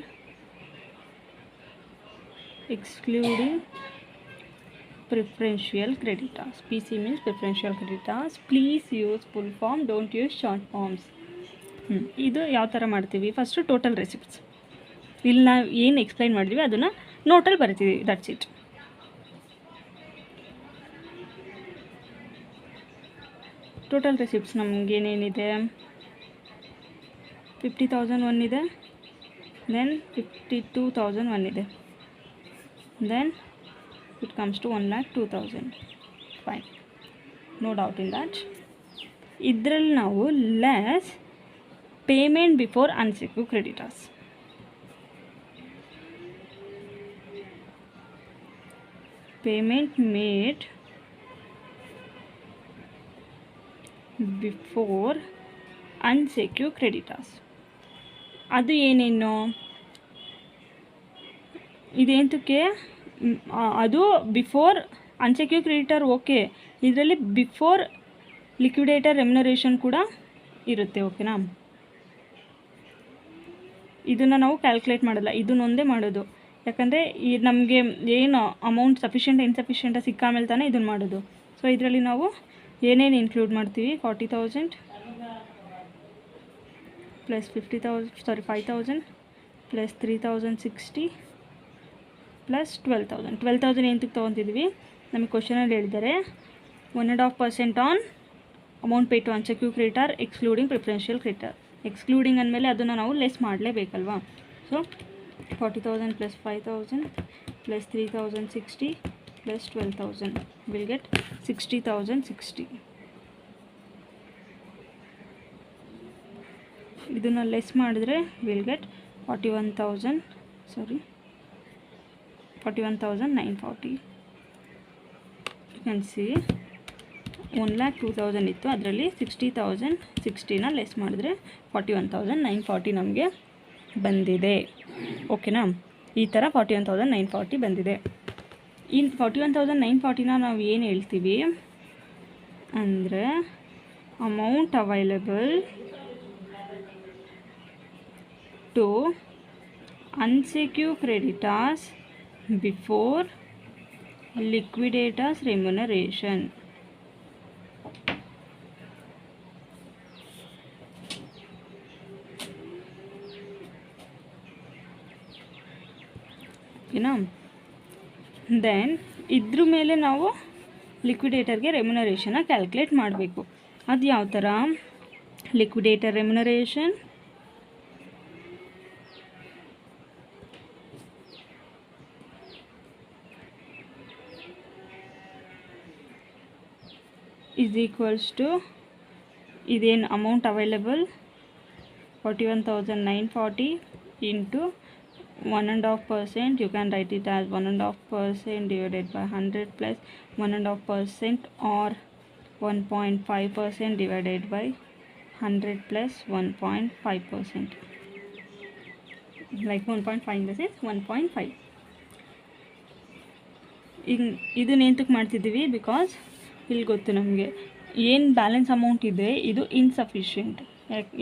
excluding preferential creditors. PC means preferential creditors. Please use full form, don't use short forms. ಇದು ಯಾವ ಥರ ಮಾಡ್ತೀವಿ, ಫಸ್ಟು ಟೋಟಲ್ ರೆಸಿಪ್ಟ್ಸ್ ಇಲ್ಲಿ ನಾವು ಏನು ಎಕ್ಸ್ಪ್ಲೈನ್ ಮಾಡಿದ್ವಿ ಅದನ್ನು ನೋಟಲ್ಲಿ ಬರಿತೀವಿ, ದಟ್ಸ್ ಇಟ್. ಟೋಟಲ್ ರೆಸಿಪ್ಟ್ಸ್ ನಮಗೇನೇನಿದೆ, 50,000 ಒನ್ ಇದೆ, ದೆನ್ 52,000 ಇದೆ, then it comes to 1,02,000. fine, no doubt in that. ಇದರಲ್ಲಿ ನಾವು less payment before unsecured creditors, payment made before unsecured creditors, ಅದು ಏನೇನು ಇದೇಂತಕ್ಕೆ, ಅದು ಬಿಫೋರ್ ಅನ್ಸೆಕ್ಯೂರ್ಡ್ ಕ್ರೆಡಿಟರ್ ಓಕೆ, ಇದರಲ್ಲಿ ಬಿಫೋರ್ ಲಿಕ್ವಿಡೇಟರ್ ರೆಮ್ಯುನರೇಷನ್ ಕೂಡ ಇರುತ್ತೆ, ಓಕೆನಾ. ಇದನ್ನು ನಾವು ಕ್ಯಾಲ್ಕುಲೇಟ್ ಮಾಡಲ್ಲ, ಇದನ್ನೊಂದೇ ಮಾಡೋದು, ಯಾಕಂದರೆ ಈ ನಮಗೆ ಏನು ಅಮೌಂಟ್ ಸಫಿಷಿಯೆಂಟ್ ಇನ್ಸಫಿಷಿಯೆಂಟ ಸಿಕ್ಕಾಮೇಲೆ ತಾನೇ ಇದನ್ನು ಮಾಡೋದು. ಸೊ ಇದರಲ್ಲಿ ನಾವು ಏನೇನು ಇನ್ಕ್ಲೂಡ್ ಮಾಡ್ತೀವಿ, 40,000 ಪ್ಲಸ್ 5,000 ಪ್ಲಸ್ 3,060 ಪ್ಲಸ್ 12,000 ಎಂತಕ್ಕೆ ತೊಗೊತಿದ್ವಿ, ನಮಗೆ ಕ್ವಶನಲ್ಲಿ ಹೇಳಿದ್ದಾರೆ 1.5% on amount pay to unsecured creditor excluding preferential creditor. Excluding ಅಂದಮೇಲೆ ಅದನ್ನು ನಾವು ಲೆಸ್ ಮಾಡಲೇಬೇಕಲ್ವಾ. So 40,000 plus 5,000 plus 3,060 plus 12,000 will get 60,060. ಇದನ್ನು ಲೆಸ್ ಮಾಡಿದ್ರೆ will get 41,940. You can see 1,02,000 ಇತ್ತು, ಅದರಲ್ಲಿ 60,060ನ ಲೆಸ್ ಮಾಡಿದ್ರೆ 41,940 ನಮಗೆ ಬಂದಿದೆ, ಓಕೆನಾ. ಈ ಥರ 41,940 ಬಂದಿದೆ. ಈ 41,940ನ ನಾವು ಏನು ಹೇಳ್ತೀವಿ ಅಂದರೆ amount available to unsecured creditors before liquidators remuneration. ಓಕೆನಾ. ದೆನ್ ಇದ್ರ ಮೇಲೆ ನಾವು ಲಿಕ್ವಿಡೇಟರ್ಗೆ ರೆಮ್ಯುನರೇಷನ್ನ ಕ್ಯಾಲ್ಕುಲೇಟ್ ಮಾಡಬೇಕು. ಅದು ಯಾವ ಥರ, liquidator remuneration is equals to ಇದೇನು amount available 41,940 into 1.5%, you can write it as 1.5% divided by 100 plus 1.5% or 1.5% divided by 100 plus 1.5%, like 1.5 in the sense 1.5. ಇದನ್ನ ಎಂತಕ್ಕೆ ಮಾಡ್ತಿದ್ದೀವಿ, ಬಿಕಾಸ್ ಇಲ್ಲಿ ಗೊತ್ತು ನಮಗೆ ಏನು ಬ್ಯಾಲೆನ್ಸ್ ಅಮೌಂಟ್ ಇದೆ ಇದು ಇನ್ಸಫಿಷಿಯೆಂಟ್,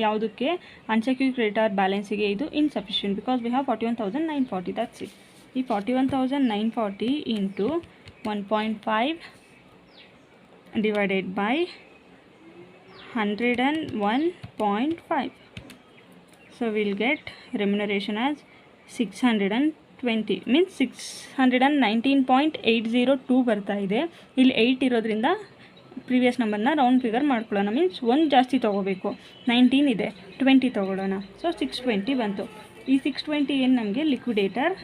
ಯಾವುದಕ್ಕೆ ಅನ್ಸೆಕ್ಯೂರ್ಡ್ ಕ್ರೆಡಿಟರ್ ಬ್ಯಾಲೆನ್ಸಿಗೆ ಇದು insufficient, because we have 41,940, that's it. ಈ 41,940 into 1.5 divided by 101.5, so will get remuneration as 620, means 619.802 ಬರ್ತಾ ಇದೆ. ಇಲ್ಲಿ 8 ಇರೋದ್ರಿಂದ ಪ್ರೀವಿಯಸ್ ನಂಬರ್ನ ರೌಂಡ್ ಫಿಗರ್ ಮಾಡ್ಕೊಳ್ಳೋಣ, ಮೀನ್ಸ್ 1 ಜಾಸ್ತಿ ತೊಗೋಬೇಕು, 19 ಇದೆ, 20 ತೊಗೊಳ್ಳೋಣ. ಸೊ 620 ಬಂತು. ಈ 620 ಏನು ನಮಗೆ ಲಿಕ್ವಿಡೇಟರ್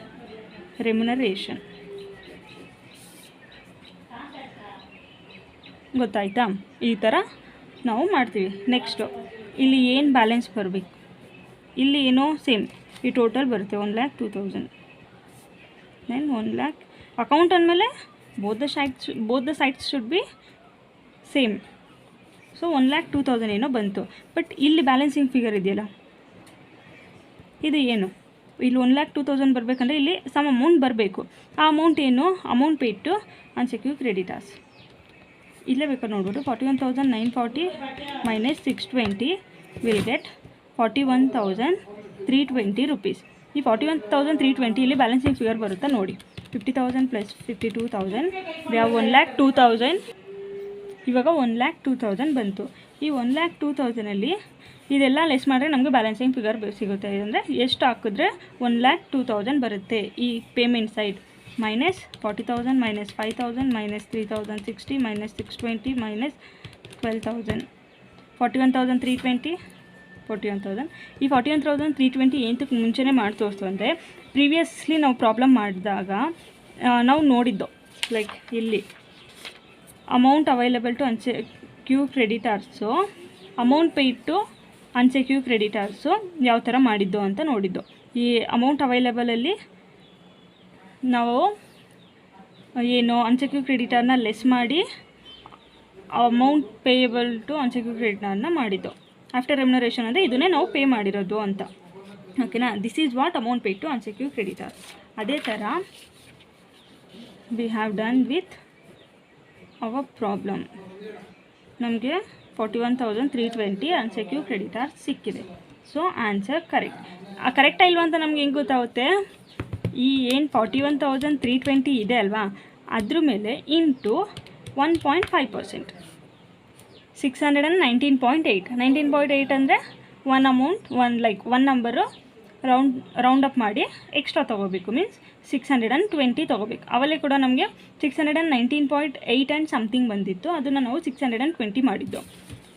ರೆಮ್ಯುನರೇಷನ್, ಗೊತ್ತಾಯ್ತಾ. ಈ ಥರ ನಾವು ಮಾಡ್ತೀವಿ. ನೆಕ್ಸ್ಟು ಇಲ್ಲಿ ಏನು ಬ್ಯಾಲೆನ್ಸ್ ಬರಬೇಕು, ಇಲ್ಲಿ ಏನೋ ಸೇಮ್ ಈ ಟೋಟಲ್ ಬರುತ್ತೆ 1,02,000, ದೆನ್ 1 lakh ಅಕೌಂಟ್ ಅಂದಮೇಲೆ both the sides should be same. So 1,02,000 ಏನೋ ಬಂತು. ಬಟ್ ಇಲ್ಲಿ ಬ್ಯಾಲೆನ್ಸಿಂಗ್ ಫಿಗರ್ ಇದೆಯಲ್ಲ, ಇದು ಏನು, ಇಲ್ಲಿ 1,02,000 ಬರಬೇಕಂದ್ರೆ ಇಲ್ಲಿ ಸಮ್ ಅಮೌಂಟ್ ಬರಬೇಕು. ಆ ಅಮೌಂಟ್ ಏನು, amount paid to unsecured creditors. ಇಲ್ಲೇ ಬೇಕಾದ್ರೆ ನೋಡ್ಬೋದು, 41,940 ಮೈನಸ್ 620 ವಿಲ್ ಗೆಟ್ 41,320 rupees. ಈ 41,320 ಇಲ್ಲಿ ಬ್ಯಾಲೆನ್ಸಿಂಗ್ ಫಿಗರ್ ಬರುತ್ತಾ ನೋಡಿ. 50,000 ಪ್ಲಸ್ 52,000 ವಿ ಹ್ಯಾವ್ 1,02,000. ಇವಾಗ 1,02,000 ಬಂತು. ಈ 1,02,000ಅಲ್ಲಿ ಇದೆಲ್ಲ ಲೆಸ್ ಮಾಡಿದ್ರೆ ನಮಗೆ ಬ್ಯಾಲೆನ್ಸಿಂಗ್ ಫಿಗರ್ ಸಿಗುತ್ತೆ. ಅಂದರೆ ಎಷ್ಟು ಹಾಕಿದ್ರೆ 1,02,000 ಬರುತ್ತೆ ಈ payment side. Minus 40,000 minus 5,000 minus 3,060 minus 620 minus 12,000 41,320 41,000. ಈ 41,320 ಏನಕ್ಕೆ ಮುಂಚೆನೇ ಮಾಡಿ ತೋರಿಸ್ತು ಅಂದರೆ, ಪ್ರೀವಿಯಸ್ಲಿ ನಾವು ಪ್ರಾಬ್ಲಮ್ ಮಾಡಿದಾಗ ನಾವು ನೋಡಿದ್ದು, ಲೈಕ್ ಇಲ್ಲಿ amount available to unsecured creditors, amount paid to unsecured creditors ಯಾವ ಥರ ಮಾಡಿದ್ದು ಅಂತ ನೋಡಿದ್ದು. ಈ ಅಮೌಂಟ್ ಅವೈಲೇಬಲಲ್ಲಿ ನಾವು ಏನು ಅನ್ಸೆಕ್ಯೂರ್ಡ್ ಕ್ರೆಡಿಟರ್ನ ಲೆಸ್ ಮಾಡಿ ಅಮೌಂಟ್ ಪೇಯಬಲ್ ಟು ಅನ್ಸೆಕ್ಯೂರ್ಡ್ ಕ್ರೆಡಿಟರ್ನ ಮಾಡಿದ್ದು. ಆಫ್ಟರ್ ರೆಮ್ಯುನರೇಷನ್ ಅಂದರೆ ಇದನ್ನೇ ನಾವು ಪೇ ಮಾಡಿರೋದು ಅಂತ. ಓಕೆನಾ, this is what amount paid to unsecured creditor. ಅದೇ ಥರ we have done with our problem. ನಮಗೆ 41,320 ಅನ್ಸೆಕ್ಯೂರ್ಡ್ ಕ್ರೆಡಿಟರ್ ಸಿಕ್ಕಿದೆ. So answer correct. ಕರೆಕ್ಟಾ ಇಲ್ವಾ ಅಂತ ನಮ್ಗೆ ಹೆಂಗೆ ಗೊತ್ತಾಗುತ್ತೆ, ಈ ಏನು 41,320 ಇದೆ ಅಲ್ವಾ, ಅದ್ರ ಮೇಲೆ ಇಂಟು 1.5%, 619.8. 19.8 ಅಂದರೆ one amount, one number round up ಮಾಡಿ ಎಕ್ಸ್ಟ್ರಾ ತೊಗೋಬೇಕು. ಮೀನ್ಸ್ 620 ತೊಗೋಬೇಕು. ಅವಲ್ಲೇ ಕೂಡ ನಮಗೆ 619.8 ಆ್ಯಂಡ್ ಸಮಥಿಂಗ್ ಬಂದಿತ್ತು, ಅದನ್ನು ನಾವು 620 ಮಾಡಿದ್ದು.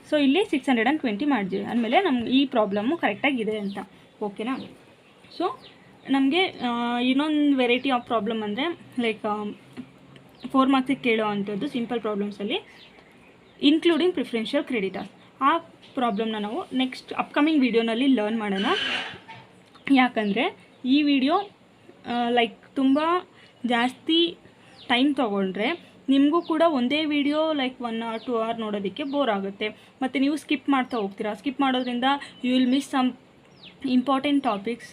ಸೊ ಇಲ್ಲಿ 620 ಮಾಡಿದ್ವಿ ಅಂದಮೇಲೆ ನಮ್ಗೆ ಈ ಪ್ರಾಬ್ಲಮ್ಮು ಕರೆಕ್ಟಾಗಿದೆ ಅಂತ. ಓಕೆನಾ. ಸೊ ನಮಗೆ ಇನ್ನೊಂದು ವೆರೈಟಿ ಆಫ್ ಪ್ರಾಬ್ಲಮ್ ಅಂದರೆ ಲೈಕ್ 4 ಮಾರ್ಕ್ಸಿಗೆ ಕೇಳೋ ಅಂಥದ್ದು ಸಿಂಪಲ್ ಪ್ರಾಬ್ಲಮ್ಸಲ್ಲಿ ಇನ್ಕ್ಲೂಡಿಂಗ್ ಪ್ರಿಫರೆನ್ಷಿಯಲ್ ಕ್ರೆಡಿಟರ್ಸ್. ಆ ಪ್ರಾಬ್ಲಮ್ನ ನಾವು ನೆಕ್ಸ್ಟ್ ಅಪ್ಕಮಿಂಗ್ ವೀಡಿಯೋನಲ್ಲಿ ಲರ್ನ್ ಮಾಡೋಣ. ಯಾಕಂದರೆ ಈ ವಿಡಿಯೋ ಲೈಕ್ ತುಂಬ ಜಾಸ್ತಿ ಟೈಮ್ ತೊಗೊಂಡ್ರೆ ನಿಮಗೂ ಕೂಡ ಒಂದೇ ವಿಡಿಯೋ ಲೈಕ್ 1 or 2 hour ನೋಡೋದಕ್ಕೆ ಬೋರ್ ಆಗುತ್ತೆ. ಮತ್ತು ನೀವು ಸ್ಕಿಪ್ ಮಾಡ್ತಾ ಹೋಗ್ತೀರಾ. ಸ್ಕಿಪ್ ಮಾಡೋದ್ರಿಂದ you will miss some important topics.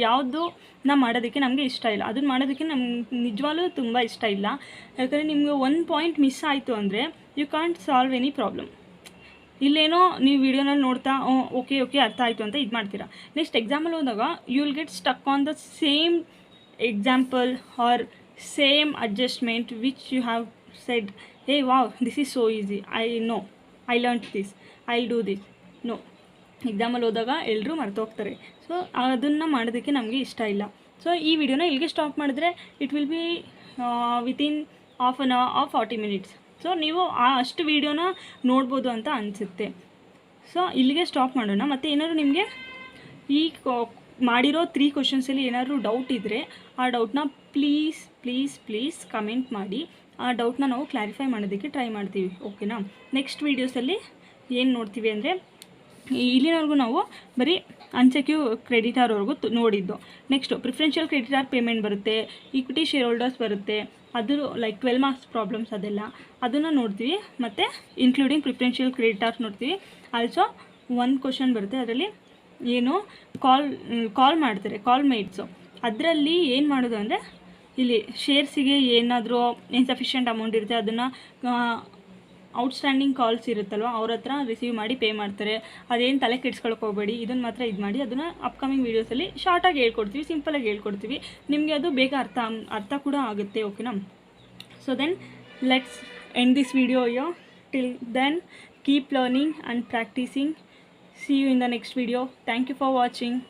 ಯಾವುದು ನಾವು ಮಾಡೋದಕ್ಕೆ ನಮಗೆ ಇಷ್ಟ ಇಲ್ಲ, ಅದನ್ನು ಮಾಡೋದಕ್ಕೆ ನಮ್ಗೆ ನಿಜವಾಗ್ಲೂ ತುಂಬ ಇಷ್ಟ ಇಲ್ಲ. ಯಾಕಂದರೆ ನಿಮಗೆ ಒಂದು ಪಾಯಿಂಟ್ ಮಿಸ್ ಆಯಿತು ಅಂದರೆ you can't solve any problem. ಇಲ್ಲೇನೋ ನೀವು ವಿಡಿಯೋನಲ್ಲಿ ನೋಡ್ತಾ ಓಕೆ ಅರ್ಥ ಆಯಿತು ಅಂತ ಇದು ಮಾಡ್ತೀರಾ. ನೆಕ್ಸ್ಟ್ ಎಕ್ಸಾಮಲ್ಲಿ ಹೋದಾಗ you will get stuck on the same example or same adjustment which you have said, hey wow this is so easy, I learn this, I do this. No, ಎಕ್ಸಾಮಲ್ಲಿ ಹೋದಾಗ ಎಲ್ಲರೂ ಮರ್ತೋಗ್ತಾರೆ. ಸೊ ಅದನ್ನು ಮಾಡೋದಕ್ಕೆ ನಮಗೆ ಇಷ್ಟ ಇಲ್ಲ. ಸೊ ಈ ವಿಡಿಯೋನ ಇಲ್ಲಿಗೆ ಸ್ಟಾಪ್ ಮಾಡಿದ್ರೆ it will be within half an hour or 40 minutes. So ನೀವು ಅಷ್ಟು ವೀಡಿಯೋನ ನೋಡ್ಬೋದು ಅಂತ ಅನಿಸುತ್ತೆ. ಸೊ ಇಲ್ಲಿಗೆ ಸ್ಟಾಪ್ ಮಾಡೋಣ. ಮತ್ತು ಏನಾದರೂ ನಿಮಗೆ ಈ ಮಾಡಿರೋ 3 ಕ್ವಶನ್ಸಲ್ಲಿ ಏನಾದರೂ ಡೌಟ್ ಇದ್ದರೆ ಆ ಡೌಟ್ನ ಪ್ಲೀಸ್ ಕಮೆಂಟ್ ಮಾಡಿ. ಆ ಡೌಟ್ನ ನಾವು ಕ್ಲಾರಿಫೈ ಮಾಡೋದಕ್ಕೆ ಟ್ರೈ ಮಾಡ್ತೀವಿ. ಓಕೆನಾ. ನೆಕ್ಸ್ಟ್ ವೀಡಿಯೋಸಲ್ಲಿ ಏನು ನೋಡ್ತೀವಿ ಅಂದರೆ, ಇಲ್ಲಿನವರೆಗೂ ನಾವು ಬರೀ ಅನ್ಸೆಕ್ಯೂರ್ಡ್ ಕ್ರೆಡಿಟರ್ವರೆಗೂ ನೋಡಿದ್ದು. ನೆಕ್ಸ್ಟು ಪ್ರಿಫರೆನ್ಷಿಯಲ್ ಕ್ರೆಡಿಟರ್ ಪೇಮೆಂಟ್ ಬರುತ್ತೆ, ಈಕ್ವಿಟಿ ಶೇರ್ ಹೋಲ್ಡರ್ಸ್ ಬರುತ್ತೆ, ಅದು ಲೈಕ್ 12 ಮಾರ್ಕ್ಸ್ ಪ್ರಾಬ್ಲಮ್ಸ್ ಅದೆಲ್ಲ ಅದನ್ನು ನೋಡ್ತೀವಿ. ಮತ್ತು ಇನ್ಕ್ಲೂಡಿಂಗ್ ಪ್ರಿಫರೆನ್ಷಿಯಲ್ ಕ್ರೆಡಿಟರ್ಸ್ ನೋಡ್ತೀವಿ. ಆಲ್ಸೋ ಒಂದು ಕ್ವಶನ್ ಬರುತ್ತೆ, ಅದರಲ್ಲಿ ಏನು ಕಾಲ್ ಮಾಡ್ತಾರೆ, ಕಾಲ್ ಮೇಟ್ಸು. ಅದರಲ್ಲಿ ಏನು ಮಾಡೋದು ಅಂದರೆ, ಇಲ್ಲಿ ಶೇರ್ಸಿಗೆ ಏನಾದರೂ ಇನ್ಸಫಿಷಿಯೆಂಟ್ ಅಮೌಂಟ್ ಇರುತ್ತೆ, ಅದನ್ನು ಔಟ್ಸ್ಟ್ಯಾಂಡಿಂಗ್ ಕಾಲ್ಸ್ ಇರುತ್ತಲ್ವ ಅವ್ರ ಹತ್ರ ರಿಸೀವ್ ಮಾಡಿ ಪೇ ಮಾಡ್ತಾರೆ. ಅದೇನು ತಲೆ ಕೆಡ್ಸ್ಕೊಳಕ್ಕೆ ಹೋಗಬೇಡಿ, ಇದನ್ನು ಮಾತ್ರ ಇದು ಮಾಡಿ. ಅದನ್ನು ಅಪ್ಕಮಿಂಗ್ ವೀಡಿಯೋಸಲ್ಲಿ ಶಾರ್ಟಾಗಿ ಹೇಳ್ಕೊಡ್ತೀವಿ, ಸಿಂಪಲಾಗಿ ಹೇಳ್ಕೊಡ್ತೀವಿ. ನಿಮಗೆ ಅದು ಬೇಗ ಅರ್ಥ ಕೂಡ ಆಗುತ್ತೆ. ಓಕೆನಾ. So then let's end this video here. Till then keep learning and practicing. See you in the next video. Thank you for watching.